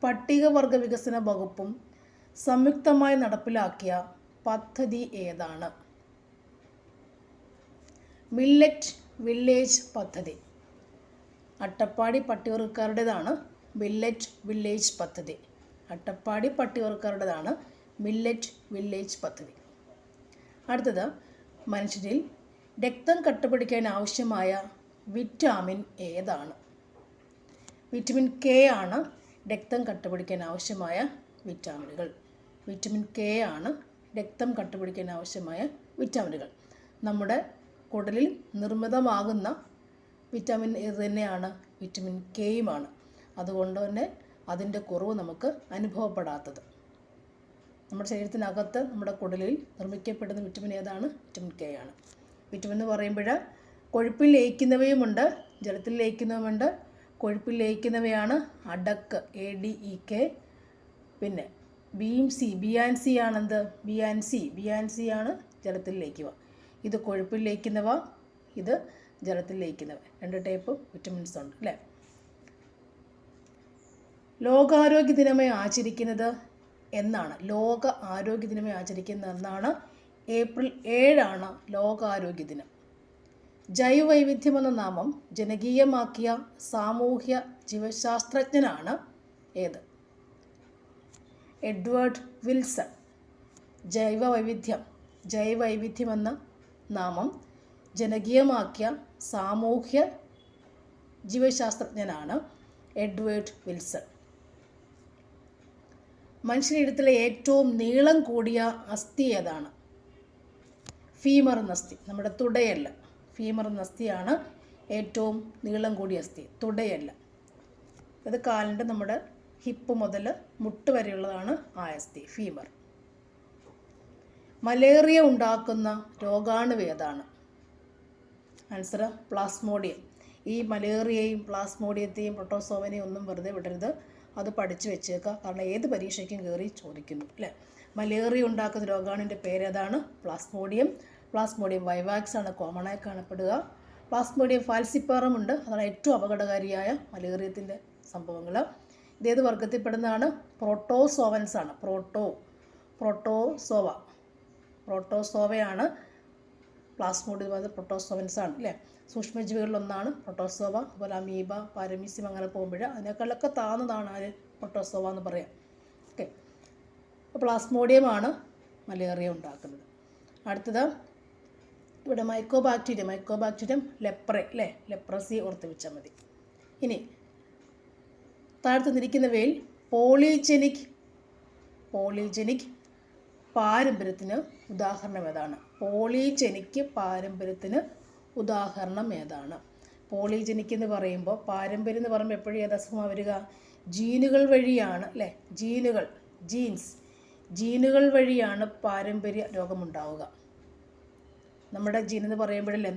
പട്ടികവർഗ വികസന വകുപ്പും സംയുക്തമായി നടപ്പിലാക്കിയ പദ്ധതി ഏതാണ്? മില്ലറ്റ് വില്ലേജ് പദ്ധതി. അട്ടപ്പാടി പട്ടികവർഗക്കാരുടേതാണ് മില്ലറ്റ് വില്ലേജ് പദ്ധതി. അട്ടപ്പാടി പട്ടികവർഗക്കാരുടേതാണ് മില്ലറ്റ് വില്ലേജ് പദ്ധതി. അടുത്തത്, മനുഷ്യരിൽ രക്തം കട്ടപിടിക്കാൻ ആവശ്യമായ വിറ്റാമിൻ ഏതാണ്? വിറ്റമിൻ K ആണ് രക്തം കട്ടപിടിക്കാൻ ആവശ്യമായ വിറ്റാമിനുകൾ. വിറ്റമിൻ K ആണ് രക്തം കട്ടപിടിക്കാൻ ആവശ്യമായ വിറ്റാമിനുകൾ. നമ്മുടെ കുടലിൽ നിർമ്മിതമാകുന്ന വിറ്റാമിൻ ഇത് തന്നെയാണ്, വിറ്റമിൻ Kയുമാണ്. അതുകൊണ്ട് തന്നെ അതിൻ്റെ കുറവ് നമുക്ക് അനുഭവപ്പെടാത്തത്. നമ്മുടെ ശരീരത്തിനകത്ത് നമ്മുടെ കുടലിൽ നിർമ്മിക്കപ്പെടുന്ന വിറ്റമിൻ ഏതാണ്? വിറ്റമിൻ K ആണ്. വിറ്റമിൻ എന്ന് പറയുമ്പോൾ കൊഴുപ്പിൽ ലയിക്കുന്നവയുമുണ്ട്, ജലത്തിൽ ലയിക്കുന്നവയുമുണ്ട്. കൊഴുപ്പിൽ ലയിക്കുന്നവയാണ് അടക്ക്, ADEK. പിന്നെ ബി ആണെന്ത്? ബി ആണ് ജലത്തിൽ ലയിക്കുക. ഇത് കൊഴുപ്പിൽ ലയിക്കുന്നവ, ഇത് ജലത്തിൽ ലയിക്കുന്നവ. 2 ടൈപ്പ് വിറ്റമിൻസ് ഉണ്ട് അല്ലേ? ലോകാരോഗ്യ ദിനമായി ആചരിക്കുന്നത് എന്നാണ്? ലോക ആരോഗ്യ ദിനമായി ആചരിക്കുന്നത് എന്നാണ്? ഏപ്രിൽ 7 ലോകാരോഗ്യ ദിനം. ജൈവവൈവിധ്യം എന്ന നാമം ജനകീയമാക്കിയ സാമൂഹ്യ ജീവശാസ്ത്രജ്ഞനാണ് ഏത്? Edward Wilson. ജൈവവൈവിധ്യം എന്ന നാമം ജനകീയമാക്കിയ സാമൂഹ്യ ജീവശാസ്ത്രജ്ഞനാണ് എഡ്വേർഡ് വിൽസൺ. മനുഷ്യശരീരത്തിലെ ഏറ്റവും നീളം കൂടിയ അസ്ഥി ഏതാണ്? ഫീമർ എന്ന അസ്ഥി. നമ്മുടെ തുടയല്ല, ഫീമർ എന്ന അസ്ഥിയാണ് ഏറ്റവും നീളം കൂടിയ അസ്ഥി, തുടയല്ല. ഇത് കാലിൻ്റെ നമ്മുടെ ഹിപ്പ് മുതൽ മുട്ട് വരെയുള്ളതാണ് ആ അസ്ഥി, ഫീമർ. മലേറിയ ഉണ്ടാക്കുന്ന രോഗാണു ഏതാണ്? Answer Plasmodium. ഈ മലേറിയയും പ്ലാസ്മോഡിയത്തെയും പ്രൊട്ടോസോവനെയും ഒന്നും വെറുതെ വിടരുത്, അത് പഠിച്ചു വെച്ചേക്കുക. കാരണം ഏത് പരീക്ഷയ്ക്കും കയറി ചോദിക്കുന്നു അല്ലേ. മലേറിയ ഉണ്ടാക്കുന്ന രോഗാണുവിൻ്റെ പേരേതാണ്? പ്ലാസ്മോഡിയം വൈവാക്സ് ആണ് കോമണായി കാണപ്പെടുക. പ്ലാസ്മോഡിയം ഫാൽസിപ്പാറം ഉണ്ട്, അതാണ് ഏറ്റവും അപകടകാരിയായ മലേറിയത്തിൻ്റെ സംഭവങ്ങൾ. ഇതേത് വർഗത്തിൽപ്പെടുന്നതാണ്? പ്രോട്ടോസോവൻസ് ആണ്. പ്രോട്ടോസോവ പ്രോട്ടോസോവയാണ്. പ്ലാസ്മോഡിയം അത് പ്രോട്ടോസോവൻസ് ആണ് അല്ലേ. സൂക്ഷ്മജീവികളിലൊന്നാണ് പ്രോട്ടോസോവ. അതുപോലെ അമീബ, പാരമീസിയം അങ്ങനെ പോകുമ്പോൾ അതിനേക്കാളൊക്കെ താഴ്ന്നതാണ് ആര് പ്രോട്ടോസോവ എന്ന് പറയാം. ഓക്കെ. പ്ലാസ്മോഡിയമാണ് മലേറിയ ഉണ്ടാക്കുന്നത്. അടുത്തത് ഇവിടെ മൈക്കോബാക്ടീരിയം ലെപ്രെ അല്ലേ, ലെപ്രസി ഓർത്ത് വെച്ചാൽ മതി. ഇനി താഴത്ത് നിൽക്കുന്നവയിൽ പോളിജനിക് പാരമ്പര്യത്തിന് ഉദാഹരണം ഏതാണ്? പോളിജനിക് പാരമ്പര്യത്തിന് ഉദാഹരണം ഏതാണ്? പോളിജനിക് എന്ന് പറയുമ്പോൾ, പാരമ്പര്യം എന്ന് പറയുമ്പോൾ എപ്പോഴും ഏതസുഖമാണ് വരിക? ജീനുകൾ വഴിയാണ് അല്ലേ. ജീനുകൾ വഴിയാണ് പാരമ്പര്യ രോഗമുണ്ടാവുക. നമ്മുടെ ജീൻ എന്ന് പറയുമ്പോഴല്ലേ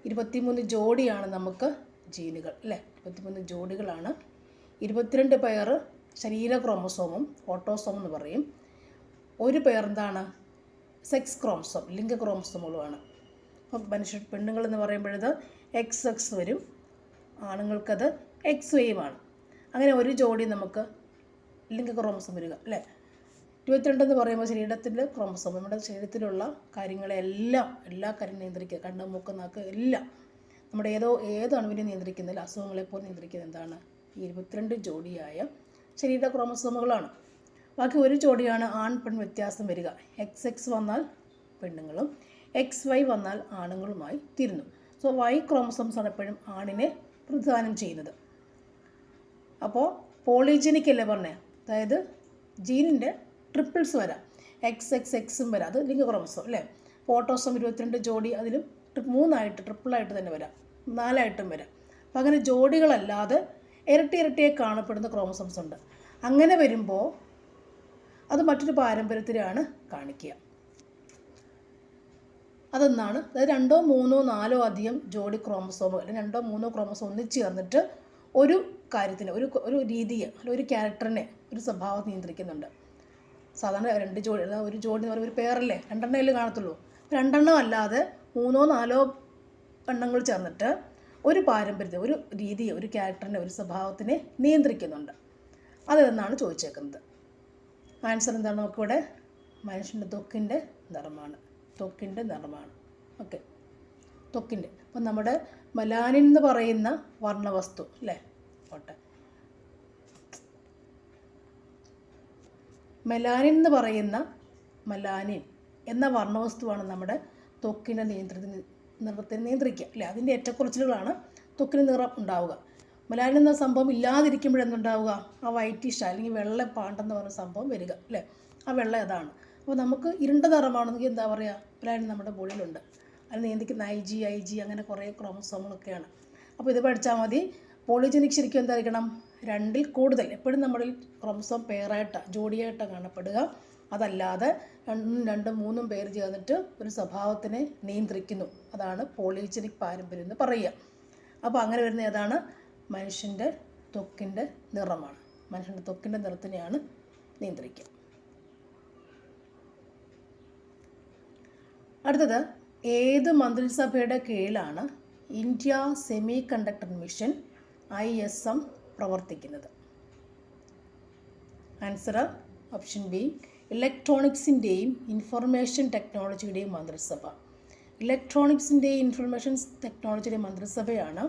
23 ജോഡിയാണ് നമുക്ക് ജീനുകൾ അല്ലേ. 23 ജോഡികളാണ്. 22 പെയർ ശരീര ക്രോമസോമും ഓട്ടോസോം എന്ന് പറയും. ഒരു പെയർ എന്താണ്? സെക്സ് ക്രോമസോം, ലിംഗ ക്രോമസോമുകളുമാണ്. അപ്പം പെണ്ണുങ്ങൾ എന്ന് പറയുമ്പോഴത് XX വരും, ആണുങ്ങൾക്കത് XYയുമാണ്. അങ്ങനെ ഒരു ജോഡി നമുക്ക് ലിംഗ ക്രോമസോം വരിക അല്ലേ. 22 എന്ന് പറയുമ്പോൾ ശരീരത്തിൻ്റെ ക്രോമസോം, നമ്മുടെ ശരീരത്തിലുള്ള കാര്യങ്ങളെല്ലാം, എല്ലാ കാര്യം നിയന്ത്രിക്കുക, കണ്ണ്, മൂക്ക്, നാക്ക് എല്ലാം നമ്മുടെ ഏത് അണുവിനെ നിയന്ത്രിക്കുന്നില്ല, അസുഖങ്ങളെപ്പോലും നിയന്ത്രിക്കുന്നത് എന്താണ്? ഈ 22 ജോഡിയായ ശരീര ക്രോമസോമുകളാണ്. ബാക്കി ഒരു ജോഡിയാണ് ആൺ പെൺ വ്യത്യാസം വരിക. XX വന്നാൽ പെണ്ണുങ്ങളും XY വന്നാൽ ആണുങ്ങളുമായി തീരുന്നു. സോ Y ക്രോമസോംസ് ആണ് എപ്പോഴും ആണിനെ പ്രതിദാനം ചെയ്യുന്നത്. അപ്പോൾ പോളിജനിക് അല്ലേ പറഞ്ഞത്, അതായത് ജീനിൻ്റെ ട്രിപ്പിൾസ് വരാം, XXXും വരാം, അത് ലിംഗ ക്രോമസോം അല്ലേ. ഓട്ടോസോം 22 ജോഡി, അതിലും 3ആയിട്ട് ട്രിപ്പിളായിട്ട് തന്നെ വരാം, 4ആയിട്ടും വരാം. അപ്പം അങ്ങനെ ജോഡികളല്ലാതെ ഇരട്ടിയായി കാണപ്പെടുന്ന ക്രോമസോംസ് ഉണ്ട്. അങ്ങനെ വരുമ്പോൾ അത് മറ്റൊരു പാരമ്പര്യത്തിലാണ് കാണിക്കുക. അതൊന്നാണ്, അതായത് 2, 3, 4 അധികം ജോഡി ക്രോമസോമുകൾ, അല്ലെങ്കിൽ 2, 3 ക്രോമസോം ഒന്നിച്ച് ചേർന്നിട്ട് ഒരു കാര്യത്തിന്, ഒരു രീതിയെ, അല്ലെങ്കിൽ ഒരു ക്യാരക്ടറിനെ, ഒരു സ്വഭാവം നിയന്ത്രിക്കുന്നുണ്ട്. സാധാരണ 2 ജോഡി, ഒരു ജോഡി എന്ന് പറയുമ്പോൾ ഒരു പെയറല്ലേ, 2 എണ്ണയിൽ കാണത്തുള്ളൂ. 2 എണ്ണം അല്ലാതെ 3, 4 എണ്ണങ്ങൾ ചേർന്നിട്ട് ഒരു പാരമ്പര്യത്തെ, ഒരു രീതിയെ, ഒരു ക്യാരക്ടറിനെ, ഒരു സ്വഭാവത്തിനെ നിയന്ത്രിക്കുന്നുണ്ട്. അതെന്നാണ് ചോദിച്ചേക്കുന്നത്. ആൻസർ എന്താണ് നമുക്കിവിടെ? മനുഷ്യൻ്റെ ത്വക്കിൻ്റെ നിറമാണ്. ഓക്കെ, ത്വക്കിൻ്റെ. അപ്പം നമ്മുടെ മെലാനിൻ എന്ന് പറയുന്ന വർണ്ണവസ്തു അല്ലേ, ഓട്ടെ, മെലാനിൻ എന്ന വർണ്ണവസ്തുവാണ് നമ്മുടെ ത്വക്കിൻ്റെ നിറത്തെ നിയന്ത്രിക്കുക അല്ലേ. അതിൻ്റെ ഏറ്റക്കുറച്ചിലുകളാണ് ത്വക്കിന് നിറം ഉണ്ടാവുക. മെലാനിൻ എന്ന സംഭവം ഇല്ലാതിരിക്കുമ്പോഴെന്തുണ്ടാവുക? ആ വൈറ്റിഷ് അല്ലെങ്കിൽ വെള്ള പാണ്ടെന്ന് പറയുന്ന സംഭവം വരിക അല്ലേ. ആ വെള്ള അതാണ്. അപ്പോൾ നമുക്ക് ഇരുണ്ട നിറമാണെങ്കിൽ എന്താ പറയുക? മെലാനിൻ നമ്മുടെ ബോഡിയിലുണ്ട്. അത് നിയന്ത്രിക്കുന്ന IG അങ്ങനെ കുറേ ക്രോമസോമുകളൊക്കെയാണ്. അപ്പോൾ ഇത് പഠിച്ചാൽ മതി. പോളിജനിക് ശരിക്കും എന്തായിരിക്കണം? 2ൽ കൂടുതൽ, എപ്പോഴും നമ്മളിൽ ക്രോമസോം ജോഡിയായിട്ടാണ് കാണപ്പെടുക. അതല്ലാതെ 2, 3 പേര് ചേർന്നിട്ട് ഒരു സ്വഭാവത്തിനെ നിയന്ത്രിക്കുന്നു. അതാണ് പോളിജനിക് പാരമ്പര്യം എന്ന് പറയുക. അപ്പോൾ അങ്ങനെ വരുന്ന ഏതാണ്? മനുഷ്യൻ്റെ ത്വക്കിൻ്റെ നിറമാണ്. മനുഷ്യൻ്റെ ത്വക്കിൻ്റെ നിറത്തിനെയാണ് നിയന്ത്രിക്കുക. അടുത്തത്, ഏത് മന്ത്രിസഭയുടെ കീഴിലാണ് India semiconductor mission ISM പ്രവർത്തിക്കുന്നത്? ആൻസർ ഓപ്ഷൻ ബി, ഇലക്ട്രോണിക്സിൻ്റെയും ഇൻഫർമേഷൻ ടെക്നോളജിയുടെയും മന്ത്രിസഭ. ഇലക്ട്രോണിക്സിൻ്റെയും ഇൻഫർമേഷൻ ടെക്നോളജിയുടെയും മന്ത്രിസഭയാണ്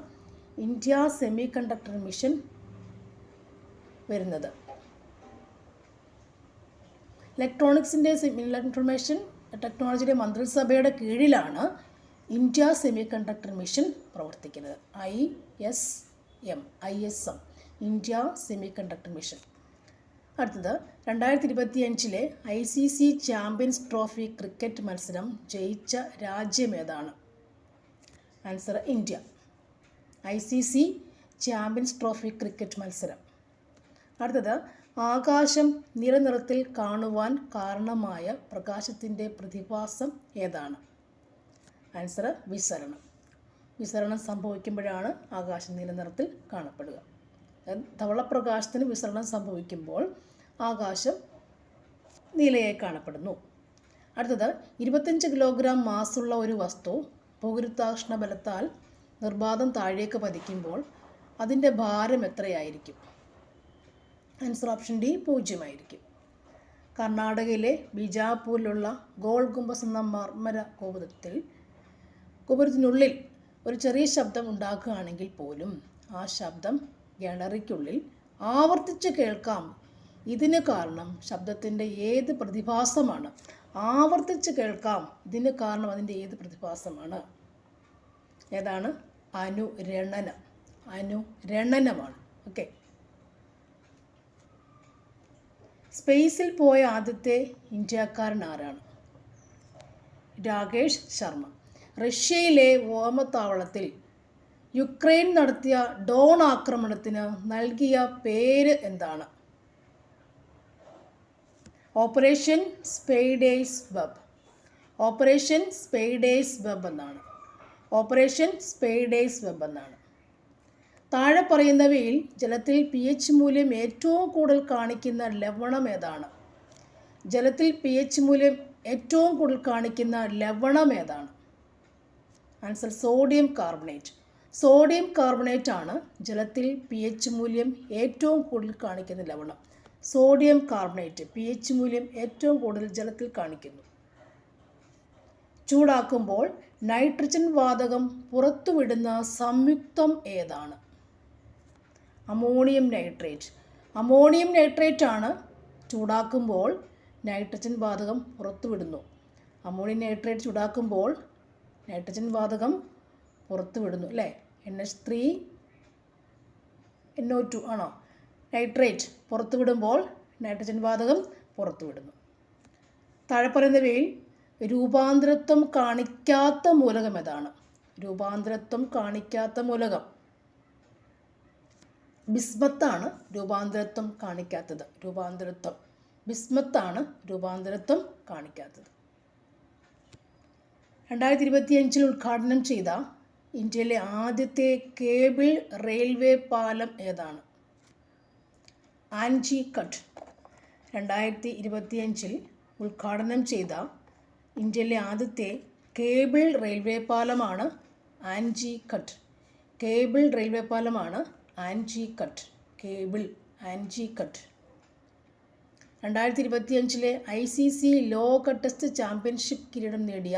ഇന്ത്യ സെമി കണ്ടക്ടർ മിഷൻ വരുന്നത്. ഇൻഫർമേഷൻ ടെക്നോളജിയുടെ മന്ത്രിസഭയുടെ കീഴിലാണ് ഇന്ത്യ സെമി കണ്ടക്ടർ മിഷൻ പ്രവർത്തിക്കുന്നത്. ISM, India semiconductor mission. അടുത്തത്, 2025 ICC ചാമ്പ്യൻസ് ട്രോഫി ക്രിക്കറ്റ് മത്സരം ജയിച്ച രാജ്യം ഏതാണ്? Answer India. ICC champions trophy cricket മത്സരം. അടുത്തത്, ആകാശം നിറനിറത്തിൽ കാണുവാൻ കാരണമായ പ്രകാശത്തിൻ്റെ പ്രതിഭാസം ഏതാണ്? ആൻസർ വിസരണം സംഭവിക്കുമ്പോഴാണ് ആകാശം നീലനിറത്തിൽ കാണപ്പെടുക. ധവളപ്രകാശത്തിന് വിസരണം സംഭവിക്കുമ്പോൾ ആകാശം നീലയായി കാണപ്പെടുന്നു. അടുത്തത്, 25 കിലോഗ്രാം മാസുള്ള ഒരു വസ്തു ഭൂഗുരുത്വാകർഷണ ബലത്താൽ നിർബാധം താഴേക്ക് പതിക്കുമ്പോൾ അതിൻ്റെ ഭാരം എത്രയായിരിക്കും? ആൻസർ ഓപ്ഷൻ ഡി, 0 ആയിരിക്കും. കർണാടകയിലെ ബിജാപൂരിലുള്ള ഗോൾ ഗുംബസ് എന്ന മർമ്മര ഗോപുരത്തിനുള്ളിൽ ഒരു ചെറിയ ശബ്ദം ഉണ്ടാക്കുകയാണെങ്കിൽ പോലും ആ ശബ്ദം ഗാലറിക്കുള്ളിൽ ആവർത്തിച്ച് കേൾക്കാം. ഇതിന് കാരണം ശബ്ദത്തിൻ്റെ ഏത് പ്രതിഭാസമാണ്? ആവർത്തിച്ച് കേൾക്കാം. ഇതിന് കാരണം അതിൻ്റെ ഏത് പ്രതിഭാസമാണ്? ഏതാണ്? അനുരണനം. അനുരണനമാണ്. ഓക്കെ. സ്പേസിൽ പോയ ആദ്യത്തെ ഇന്ത്യക്കാരൻ ആരാണ്? രാകേഷ് ശർമ്മ. റഷ്യയിലെ വ്യോമത്താവളത്തിൽ യുക്രൈൻ നടത്തിയ ഡ്രോൺ ആക്രമണത്തിന് നൽകിയ പേര് എന്താണ്? Operation spiders web. Operation spiders web എന്നാണ്. ഓപ്പറേഷൻ സ്പൈഡേഴ്സ് വെബ് എന്നാണ്. താഴെ പറയുന്നവയിൽ ജലത്തിൽ pH മൂല്യം ഏറ്റവും കൂടുതൽ കാണിക്കുന്ന ലവണം ഏതാണ്? ജലത്തിൽ pH മൂല്യം ഏറ്റവും കൂടുതൽ കാണിക്കുന്ന ലവണം ഏതാണ്? Answer sodium carbonate. Sodium carbonate ആണ് ജലത്തിൽ pH മൂല്യം ഏറ്റവും കൂടുതൽ കാണിക്കുന്ന ലവണം. സോഡിയം കാർബണേറ്റ് pH മൂല്യം ഏറ്റവും കൂടുതൽ ജലത്തിൽ കാണിക്കുന്നു. ചൂടാക്കുമ്പോൾ നൈട്രജൻ വാതകം പുറത്തുവിടുന്ന സംയുക്തം ഏതാണ്? Ammonium nitrate. അമോണിയം നൈട്രേറ്റ് ആണ് ചൂടാക്കുമ്പോൾ നൈട്രജൻ വാതകം പുറത്തുവിടുന്നു. അമോണിയം നൈട്രേറ്റ് ചൂടാക്കുമ്പോൾ നൈട്രജൻ വാതകം പുറത്തുവിടുന്നു അല്ലേ? NH3NO2 ആണോ? നൈട്രേറ്റ് പുറത്തുവിടുമ്പോൾ നൈട്രജൻ വാതകം പുറത്തുവിടുന്നു. താഴെ പറയുന്നവയിൽ രൂപാന്തരത്വം കാണിക്കാത്ത മൂലകം ഏതാണ്? രൂപാന്തരത്വം കാണിക്കാത്ത മൂലകം ബിസ്മത്താണ് രൂപാന്തരത്വം കാണിക്കാത്തത്. ബിസ്മത്താണ് രൂപാന്തരത്വം കാണിക്കാത്തത്. 2025 ഉദ്ഘാടനം ചെയ്ത ഇന്ത്യയിലെ ആദ്യത്തെ കേബിൾ റെയിൽവേ പാലം ഏതാണ്? ആൻജിക്കട്ട്. 2025 ഉദ്ഘാടനം ചെയ്ത ഇന്ത്യയിലെ ആദ്യത്തെ കേബിൾ റെയിൽവേ പാലമാണ് ആൻജിക്കട്ട്. കേബിൾ റെയിൽവേ പാലമാണ് ആൻജിക്കട്ട്. ആൻജിക്കട്ട്. 2025 ICC ലോക ടെസ്റ്റ് ചാമ്പ്യൻഷിപ്പ് കിരീടം നേടിയ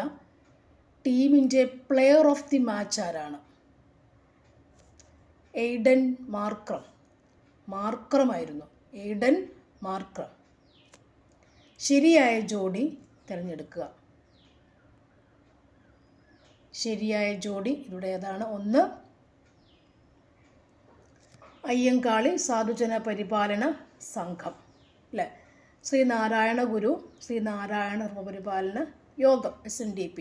ടീമിൻ്റെ പ്ലെയർ ഓഫ് ദി മാച്ച് ആരാണ്? എയ്ഡൻ മാർക്രമായിരുന്നു. Aiden Markram. ശരിയായ ജോഡി തിരഞ്ഞെടുക്കുക. ശരിയായ ജോഡി ഇവിടെ ഏതാണ്? 1 അയ്യങ്കാളി സാധുജന പരിപാലന സംഘം അല്ലേ? ശ്രീനാരായണ ഗുരു ശ്രീനാരായണ പരിപാലന യോഗം SNDP.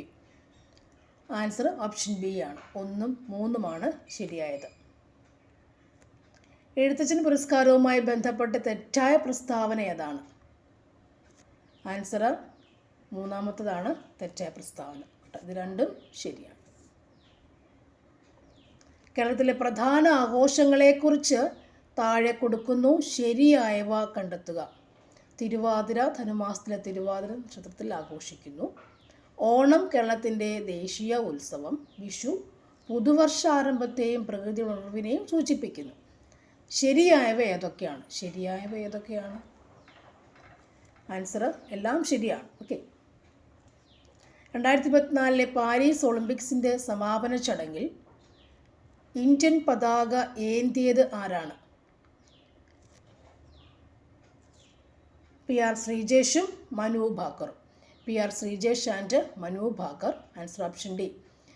ആൻസർ ഓപ്ഷൻ ബി ആണ്. 1ഉം 3ഉമാണ് ശരിയായത്. എഴുത്തച്ഛൻ പുരസ്കാരവുമായി ബന്ധപ്പെട്ട് തെറ്റായ പ്രസ്താവന ഏതാണ്? ആൻസർ 3ാമത്തതാണ് തെറ്റായ പ്രസ്താവന. ഇത് രണ്ടും ശരിയാണ്. കേരളത്തിലെ പ്രധാന ആഘോഷങ്ങളെക്കുറിച്ച് താഴെ കൊടുക്കുന്നു. ശരിയായവ കണ്ടെത്തുക. തിരുവാതിര ധനുമാസത്തിലെ തിരുവാതിര നക്ഷത്രത്തിൽ ആഘോഷിക്കുന്നു. ഓണം കേരളത്തിൻ്റെ ദേശീയ ഉത്സവം. വിഷു പുതുവർഷാരംഭത്തെയും പ്രകൃതി ഉണർവിനെയും സൂചിപ്പിക്കുന്നു. ശരിയായവ ഏതൊക്കെയാണ്? ആൻസർ എല്ലാം ശരിയാണ്. ഓക്കെ. 2024 പാരീസ് ഒളിമ്പിക്സിൻ്റെ സമാപന ചടങ്ങിൽ ഇന്ത്യൻ പതാക ഏന്തിയത് ആരാണ്? PR ശ്രീജേഷും മനു ഭാക്കറും. PR Sreejesh and Manu Bhaker. Answer option D.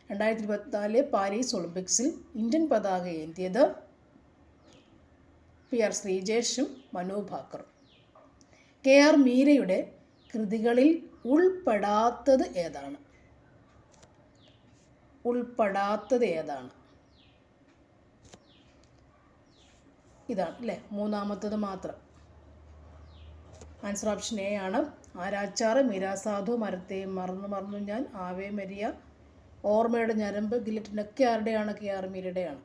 2024 Paris ഒളിമ്പിക്സിൽ ഇന്ത്യൻ പതാക ഏന്തിയത് PR ശ്രീജേഷും മനു ഭാക്കറും. KR മീരയുടെ കൃതികളിൽ ഉൾപ്പെടാത്തത് ഏതാണ്? ഇതാണ് അല്ലേ? 3ാമത്തത് മാത്രം. ആൻസർ ഓപ്ഷൻ എ ആണ്. ആരാച്ചാറ്, മീരാസാധു, മരത്തെ മറന്നു ഞാൻ, ആവേ മരിയ, ഓർമ്മയുടെ ഞരമ്പ്, ഗില്ലറ്റിനൊക്കെ ആരുടെയാണ്? KR മീരയുടെയാണ്.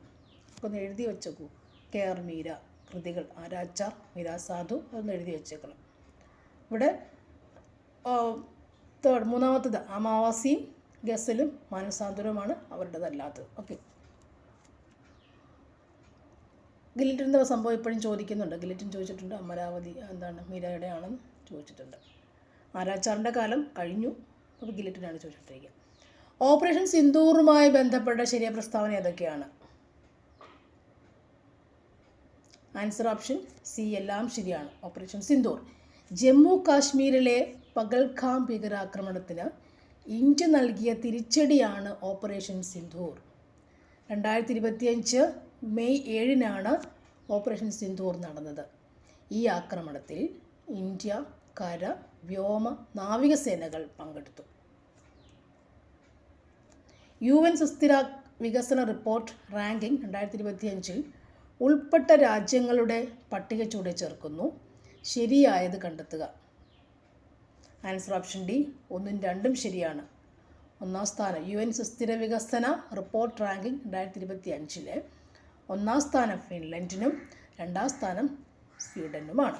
അപ്പോൾ ഒന്ന് എഴുതി വെച്ചേക്കൂ. KR മീര കൃതികൾ ആരാച്ചാർ, മീരാസാധു, അതൊന്ന് എഴുതി വെച്ചേക്കണം. ഇവിടെ 3ാമത്തത് അമാവാസിയും ഗസലും മാനസാന്തരവുമാണ് അവരുടേതല്ലാത്തത്. ഓക്കെ. ഗില്ലറ്റിൻ്റെ സംഭവം ഇപ്പോഴും ചോദിക്കുന്നുണ്ട്. ഗില്ലറ്റിൻ ചോദിച്ചിട്ടുണ്ട്. അമരാവതി എന്താണ് മീരയുടെ ആണെന്ന് ചോദിച്ചിട്ടുണ്ട്. ആരാച്ചാറിൻ്റെ കാലം കഴിഞ്ഞു, അപ്പോൾ ഗില്ലറ്റിനാണ് ചോദിച്ചിട്ടിരിക്കുക. ഓപ്പറേഷൻ സിന്ദൂറുമായി ബന്ധപ്പെട്ട ശരിയായ പ്രസ്താവന ഏതൊക്കെയാണ്? ആൻസർ ഓപ്ഷൻ സി എല്ലാം ശരിയാണ്. ഓപ്പറേഷൻ സിന്ദൂർ ജമ്മു കാശ്മീരിലെ പകൽഗാം ഭീകരാക്രമണത്തിന് ഇന്ത്യ നൽകിയ തിരിച്ചടിയാണ് operation Sindoor. 2025 May 7 operation Sindoor നടന്നത്. ഈ ആക്രമണത്തിൽ ഇന്ത്യ കര, വ്യോമ, നാവികസേനകൾ പങ്കെടുത്തു. UN സുസ്ഥിര വികസന റിപ്പോർട്ട് റാങ്കിംഗ് 2025 ഉൾപ്പെട്ട രാജ്യങ്ങളുടെ പട്ടിക ചുവടെ ചേർക്കുന്നു. ശരിയായത് കണ്ടെത്തുക. ആൻസർ ഓപ്ഷൻ ഡി 1ഉം 2ഉം ശരിയാണ്. ഒന്നാം സ്ഥാനം UN സുസ്ഥിര വികസന റിപ്പോർട്ട് റാങ്കിംഗ് 2025 ഒന്നാം സ്ഥാനം ഫിൻലൻഡിനും 2ാം സ്ഥാനം സ്വീഡനുമാണ്.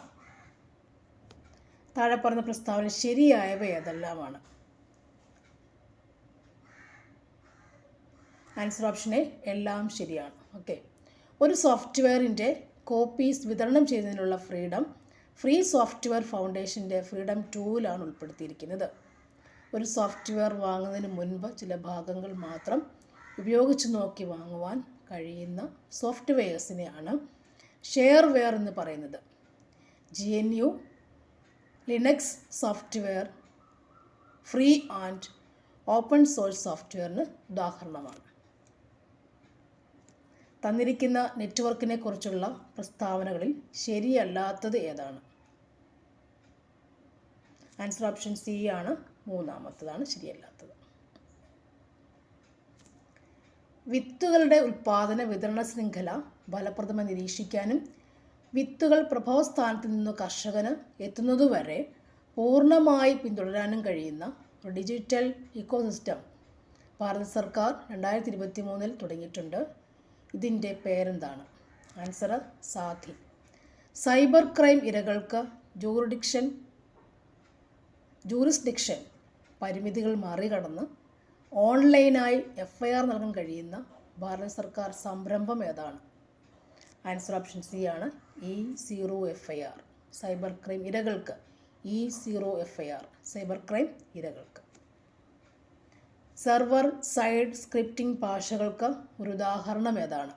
താഴെ പറഞ്ഞ പ്രസ്താവന ശരിയായവ ഏതെല്ലാമാണ്? ആൻസർ ഓപ്ഷൻ എ എല്ലാം ശരിയാണ്. ഓക്കെ. ഒരു സോഫ്റ്റ്വെയറിൻ്റെ കോപ്പീസ് വിതരണം ചെയ്യുന്നതിനുള്ള ഫ്രീ സോഫ്റ്റ്വെയർ ഫൗണ്ടേഷൻ്റെ ഫ്രീഡം 2ലാണ് ഉൾപ്പെടുത്തിയിരിക്കുന്നത്. ഒരു സോഫ്റ്റ്വെയർ വാങ്ങുന്നതിന് മുൻപ് ചില ഭാഗങ്ങൾ മാത്രം ഉപയോഗിച്ച് നോക്കി വാങ്ങുവാൻ കഴിയുന്ന സോഫ്റ്റ്വെയർസിനെയാണ് ഷെയർവെയർ എന്ന് പറയുന്നത്. GNU Linux software free and open source സോഫ്റ്റ്വെയറിന് ഉദാഹരണമാണ്. തന്നിരിക്കുന്ന നെറ്റ്വർക്കിനെ കുറിച്ചുള്ള പ്രസ്താവനകളിൽ ശരിയല്ലാത്തത് ഏതാണ്? ആൻസർ ഓപ്ഷൻ സി ആണ്. 3ാമത്തതാണ് ശരിയല്ലാത്തത്. വിത്തുകളുടെ ഉൽപ്പാദന വിതരണ ശൃംഖല ഫലപ്രദമായി നിരീക്ഷിക്കാനും വിത്തുകൾ പ്രഭവസ്ഥാനത്ത് നിന്ന് കർഷകന് എത്തുന്നതുവരെ പൂർണ്ണമായി പിന്തുടരാനും കഴിയുന്ന ഒരു ഡിജിറ്റൽ ഇക്കോസിസ്റ്റം ഭാരത സർക്കാർ 2023 തുടങ്ങിയിട്ടുണ്ട്. ഇതിൻ്റെ പേരെന്താണ്? ആൻസർ സാധി. സൈബർ ക്രൈം ഇരകൾക്ക് ജൂറിസ്ഡിക്ഷൻ പരിമിതികൾ മറികടന്ന് ഓൺലൈനായി FIR നൽകാൻ കഴിയുന്ന ഭാരത സർക്കാർ സംരംഭം ഏതാണ്? ആൻസർ ഓപ്ഷൻ സി ആണ്. E0FIR. സൈബർ ക്രൈം ഇരകൾക്ക് E0FIR. സൈബർ ക്രൈം ഇരകൾക്ക്. സെർവർ സൈഡ് സ്ക്രിപ്റ്റിംഗ് ഭാഷകൾക്ക് ഒരു ഉദാഹരണം ഏതാണ്?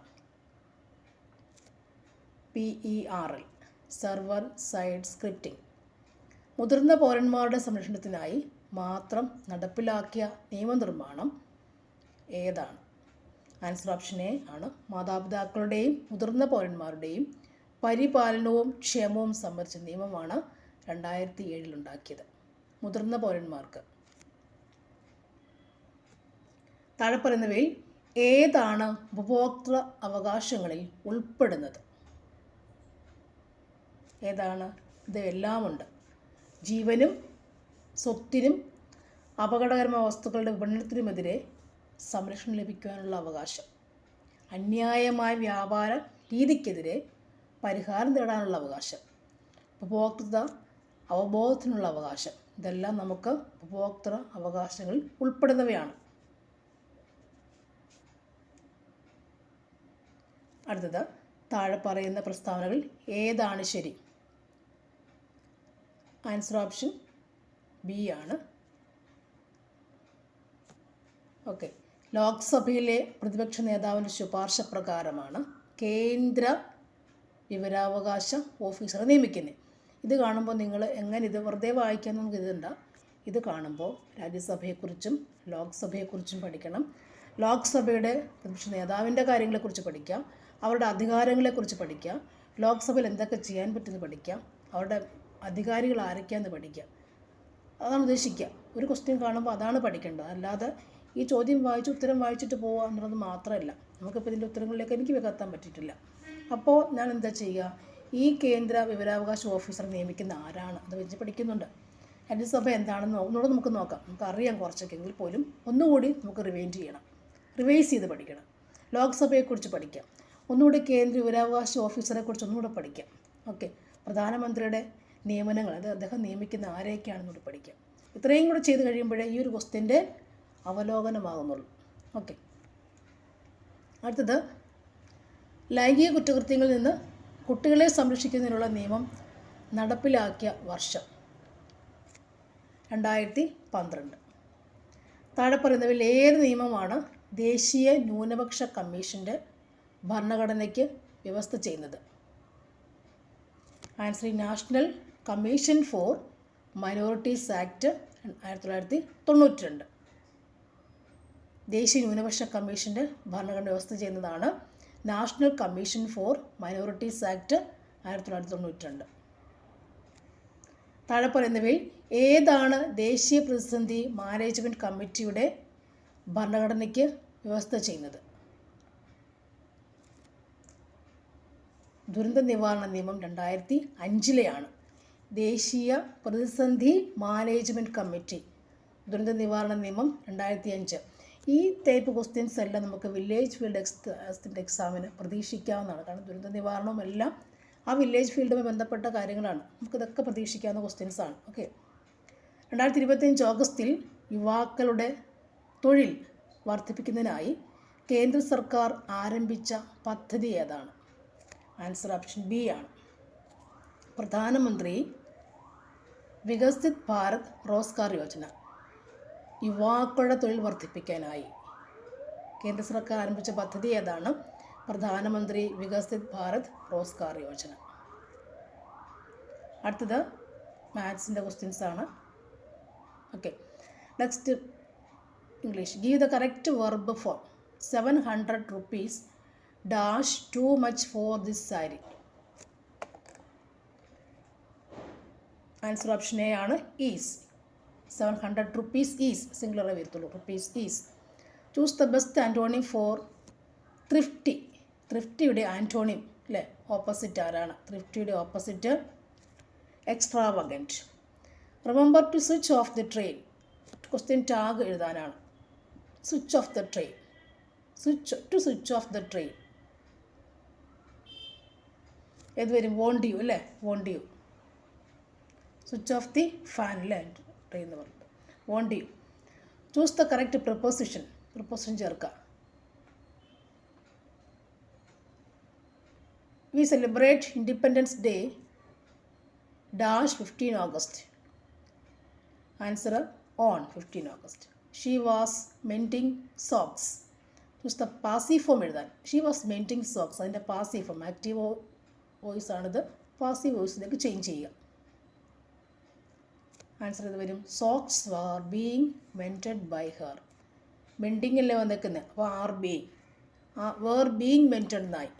PERL. Server side scripting. മുതിർന്ന പൗരന്മാരുടെ സംരക്ഷണത്തിനായി മാത്രം നടപ്പിലാക്കിയ നിയമനിർമ്മാണം ഏതാണ്? ആൻസർ ഓപ്ഷൻ എ ആണ്. മാതാപിതാക്കളുടെയും മുതിർന്ന പൗരന്മാരുടെയും പരിപാലനവും ക്ഷേമവും സംബന്ധിച്ച നിയമമാണ് 2007 ഉണ്ടാക്കിയത്. മുതിർന്ന പൗരന്മാർക്ക്. താഴെ പറയുന്നവയിൽ ഏതാണ് ഉപഭോക്തൃ അവകാശങ്ങളിൽ ഉൾപ്പെടുന്നത്? ഏതാണ്? ഇതെല്ലാമുണ്ട്. ജീവനും സ്വത്തിനും അപകടകരമായ വസ്തുക്കളുടെ വിപണനത്തിനുമെതിരെ സംരക്ഷണം ലഭിക്കുവാനുള്ള അവകാശം, അന്യായമായ വ്യാപാര രീതിക്കെതിരെ പരിഹാരം നേടാനുള്ള അവകാശം, ഉപഭോക്തൃ അവബോധത്തിനുള്ള അവകാശം, ഇതെല്ലാം നമുക്ക് ഉപഭോക്തൃ അവകാശങ്ങളിൽ ഉൾപ്പെടുന്നവയാണ്. അടുത്തത്, താഴെ പറയുന്ന പ്രസ്താവനകളിൽ ഏതാണ് ശരി? ആൻസർ ഓപ്ഷൻ ബി ആണ്. ഓക്കെ. ലോക്സഭയിലെ പ്രതിപക്ഷ നേതാവിൻ്റെ ശുപാർശ പ്രകാരമാണ് കേന്ദ്ര വിവരാവകാശ ഓഫീസറെ നിയമിക്കുന്നത്. ഇത് കാണുമ്പോൾ നിങ്ങൾ എങ്ങനെ ഇത് വെറുതെ വായിക്കാൻ നമുക്ക് ഇതുണ്ട. ഇത് കാണുമ്പോൾ രാജ്യസഭയെക്കുറിച്ചും ലോക്സഭയെക്കുറിച്ചും പഠിക്കണം. ലോക്സഭയുടെ പ്രതിപക്ഷ നേതാവിൻ്റെ കാര്യങ്ങളെക്കുറിച്ച് പഠിക്കാം, അവരുടെ അധികാരങ്ങളെക്കുറിച്ച് പഠിക്കാം, ലോക്സഭയിൽ എന്തൊക്കെ ചെയ്യാൻ പറ്റുമെന്ന് പഠിക്കാം, അവരുടെ അധികാരികൾ ആരൊക്കെയാണെന്ന് പഠിക്കാം. അതാണ് ഉദ്ദേശിക്കുക. ഒരു ക്വസ്റ്റ്യൻ കാണുമ്പോൾ അതാണ് പഠിക്കേണ്ടത്. അല്ലാതെ ഈ ചോദ്യം വായിച്ച് ഉത്തരം വായിച്ചിട്ട് പോകുക എന്നുള്ളത് മാത്രമല്ല. നമുക്കിപ്പോൾ ഇതിൻ്റെ ഉത്തരങ്ങളിലേക്ക് എനിക്ക് എത്താൻ പറ്റിയിട്ടില്ല. അപ്പോൾ ഞാൻ എന്താ ചെയ്യുക? ഈ കേന്ദ്ര വിവരാവകാശ ഓഫീസർ നിയമിക്കുന്ന ആരാണ് അത് വെച്ച് പഠിക്കുന്നുണ്ട്. രാജ്യസഭ എന്താണെന്ന് ഒന്നുകൂടെ നമുക്ക് നോക്കാം. നമുക്കറിയാം കുറച്ചൊക്കെ എങ്കിൽ പോലും ഒന്നുകൂടി നമുക്ക് റിവൈസ് ചെയ്ത് പഠിക്കണം. ലോക്സഭയെക്കുറിച്ച് പഠിക്കാം, ഒന്നുകൂടി കേന്ദ്ര വിവരാവകാശ ഓഫീസറെക്കുറിച്ച് ഒന്നുകൂടെ പഠിക്കാം. ഓക്കെ. പ്രധാനമന്ത്രിയുടെ നിയമനങ്ങൾ, അത് അദ്ദേഹം നിയമിക്കുന്ന ആരെയൊക്കെയാണെന്നുകൂടി പഠിക്കാം. ഇത്രയും കൂടെ ചെയ്ത് കഴിയുമ്പോഴേ ഈ ഒരു ക്വസ്റ്റ്യൻ്റെ അവലോകനമാകുന്നുള്ളൂ. ഓക്കെ. അടുത്തത്, ലൈംഗിക കുറ്റകൃത്യങ്ങളിൽ നിന്ന് കുട്ടികളെ സംരക്ഷിക്കുന്നതിനുള്ള നിയമം നടപ്പിലാക്കിയ വർഷം. 2012. താഴെ പറയുന്നവയിൽ ഏത് നിയമമാണ് ദേശീയ ന്യൂനപക്ഷ കമ്മീഷൻ്റെ ഭരണഘടനയ്ക്ക് വ്യവസ്ഥ ചെയ്യുന്നത്? Answer national commission for minorities act 1992. ദേശീയ ന്യൂനപക്ഷ കമ്മീഷൻ്റെ ഭരണഘടന വ്യവസ്ഥ ചെയ്യുന്നതാണ് national commission for minorities act 1992. താഴെ പറയുന്നവയിൽ ഏതാണ് ദേശീയ പ്രതിസന്ധി മാനേജ്മെൻറ്റ് കമ്മിറ്റിയുടെ ഭരണഘടനയ്ക്ക് വ്യവസ്ഥ ചെയ്യുന്നത്? ദുരന്ത നിവാരണ നിയമം 2005 ദേശീയ പ്രതിസന്ധി മാനേജ്മെൻറ്റ് കമ്മിറ്റി ദുരന്ത നിവാരണ നിയമം 2005. ഈ ടൈപ്പ് ക്വസ്റ്റ്യൻസ് എല്ലാം നമുക്ക് വില്ലേജ് ഫീൽഡ് എക്സാമിന് പ്രതീക്ഷിക്കാവുന്നതാണ്. കാരണം ദുരന്ത നിവാരണവും എല്ലാം ആ വില്ലേജ് ഫീൽഡുമായി ബന്ധപ്പെട്ട കാര്യങ്ങളാണ്. നമുക്കിതൊക്കെ പ്രതീക്ഷിക്കാവുന്ന ക്വസ്റ്റ്യൻസാണ്. ഓക്കെ. 2025 ഓഗസ്റ്റിൽ യുവാക്കളുടെ തൊഴിൽ വർദ്ധിപ്പിക്കുന്നതിനായി കേന്ദ്ര സർക്കാർ ആരംഭിച്ച പദ്ധതി ഏതാണ്? ആൻസർ ഓപ്ഷൻ ബി ആണ്. പ്രധാനമന്ത്രി വികസിത് ഭാരത് റോസ്ഗാർ യോജന. യുവാക്കളുടെ തൊഴിൽ വർദ്ധിപ്പിക്കാനായി കേന്ദ്ര സർക്കാർ ആരംഭിച്ച പദ്ധതി ഏതാണ്? പ്രധാനമന്ത്രി വികസിത് ഭാരത് റോസ്ഗാർ യോജന. അടുത്തത് മാത്സിൻ്റെ ക്വസ്റ്റ്യൻസ് ആണ്. Okay. Next English. Give the correct verb for 700 rupees dash too much for this sari. Answer option A ആണ് ഈസ്. 700 rupees ഈസ് സിംഗുലറേ വരത്തുള്ളൂ. Rupees is. Choose the best antonym for thrifty. ത്രിഫ്റ്റിയുടെ ആൻറ്റോണിം അല്ലേ, ഓപ്പോസിറ്റ് ആരാണ്? ത്രിഫ്റ്റിയുടെ opposite extravagant. Remember to switch off the train. Question tag എഴുതാനാണ്. Switch off the train. Switch off the train ഏത് വരും? Won't U അല്ലേ, won't you. Switch off the fan അല്ലേ train എന്ന് പറയുന്നത്. Won't you. Choose the correct preposition. Preposition ചേർക്കുക. We celebrate Independence Day dash 15 August. Answer on 15 August. She was mending socks. Choose the passive form എഴുതാൻ. She was mending socks. അതിൻ്റെ passive form. Active voice ആണിത്. Passive വോയിസിലേക്ക് change ചെയ്യുക. Answer ഇത് വരും socks were being mended by her. Mending അല്ലേ വന്നേക്കുന്നത്. അപ്പോൾ R being. were being mended എന്നായി.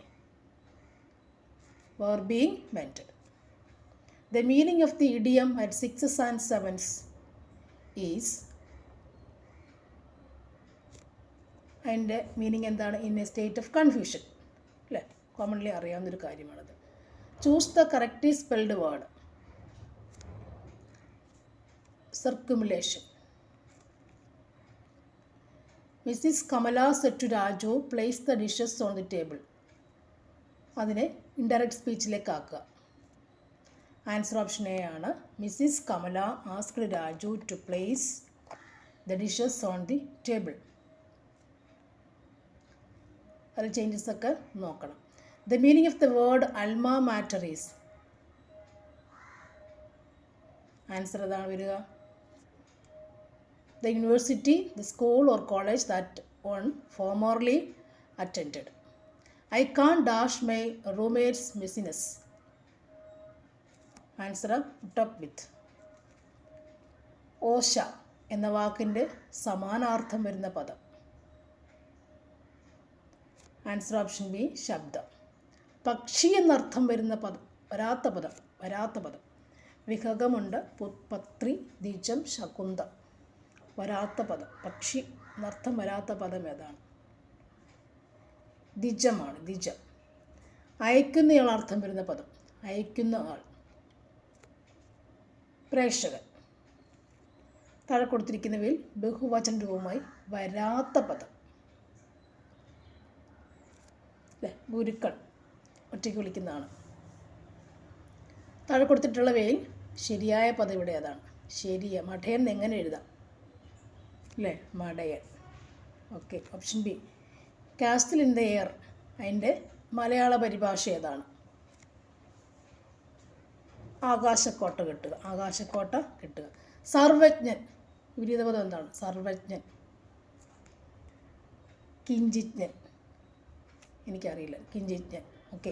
were being mended. The meaning of the idiom at 6s and 7s is, അതിൻ്റെ meaning എന്താണ്? In a state of confusion അല്ലേ, commonly അറിയാവുന്നൊരു കാര്യമാണത്. Choose the correctly spelled word. സർക്കുമുലേഷൻ. Mrs Kamala said to Raju place the dishes on the table. അതിനെ indirect സ്പീച്ചിലേക്ക് ആക്കുക. Answer option A ആണ്. Mrs Kamala asked Raju to place the dishes on the table. അതിൽ changes ഒക്കെ നോക്കണം. The meaning of the word alma mater is. Answer ഏതാണ് വരിക? The university, the school or college that one formerly attended. I can't dash my roommate's messiness. Answer put up with. ഓശ എന്ന വാക്കിൻ്റെ സമാനാർത്ഥം വരുന്ന പദം. Answer option B ശബ്ദം. പക്ഷി എന്നർത്ഥം വരുന്ന പദം വരാത്ത പദം. വിഹകമുണ്ട്. പുത്പത്രി, ദ്വിജം, ശകുന്തം. വരാത്ത പദം. പക്ഷി എന്നർത്ഥം വരാത്ത പദം ഏതാണ്? ദ്വിജമാണ്. ദ്വിജം. അയക്കുന്നയാൾ അർത്ഥം വരുന്ന പദം. അയക്കുന്ന ആൾ. പ്രേക്ഷകൻ. താഴെ കൊടുത്തിരിക്കുന്നവയിൽ ബഹുവചന രൂപമായി വരാത്ത പദം അല്ലേ, ഗുരുക്കൾ ഒറ്റയ്ക്ക് വിളിക്കുന്നതാണ്. താഴെ കൊടുത്തിട്ടുള്ളവയിൽ ശരിയായ പദം ഇവിടെ ഏതാണ്? ശരിയ. മഠയൻ എങ്ങനെ എഴുതാം അല്ലേ, മടയൻ. Okay. Option B castle in the air. അതിൻ്റെ മലയാള പരിഭാഷ ഏതാണ്? ആകാശക്കോട്ട കെട്ടുക. സർവജ്ഞൻ വിപരീതപദം എന്താണ്? സർവജ്ഞൻ. കിഞ്ചിജ്ഞൻ, എനിക്കറിയില്ല, കിഞ്ചിജ്ഞൻ. ഓക്കെ.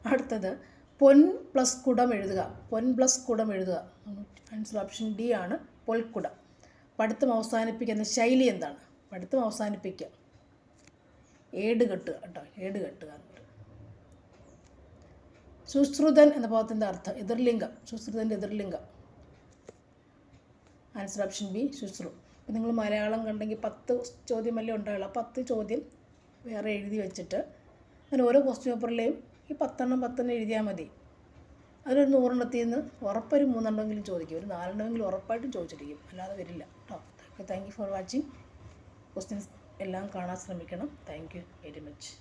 അടുത്തത് പൊൻ പ്ലസ് കുടം എഴുതുക. പൊൻ പ്ലസ് കുടം എഴുതുക. ആൻസർ ഓപ്ഷൻ ഡി ആണ്, പൊൽക്കുടം. പഠിത്തം അവസാനിപ്പിക്കുന്ന ശൈലി എന്താണ്? പഠിത്തം അവസാനിപ്പിക്കുക, ഏട് കെട്ടുക കേട്ടോ, ഏട് കെട്ടുക. സുശ്രുതൻ എന്ന പദത്തിൻ്റെ അർത്ഥം? എതിർലിംഗം. സുശ്രുതൻ്റെ എതിർലിംഗം. ആൻസർ ഓപ്ഷൻ ബി, ശുശ്രു. അപ്പോൾ നിങ്ങൾ മലയാളം കണ്ടെങ്കിൽ 10 ചോദ്യമല്ലേ ഉണ്ടാവുള്ളൂ. 10 ചോദ്യം വേറെ എഴുതി വെച്ചിട്ട് അങ്ങനെ ഓരോ ക്വസ്റ്റ്യൻ പേപ്പറിലെയും ഈ 10 എഴുതിയാൽ മതി. അതിലൊരു 100 നിന്ന് ഉറപ്പൊരു 3 ചോദിക്കും, ഒരു 4 ഉറപ്പായിട്ടും ചോദിച്ചിരിക്കും, അല്ലാതെ വരില്ല കേട്ടോ. Thank you for watching. Questions എല്ലാം കാണാൻ ശ്രമിക്കണം. Thank you very much.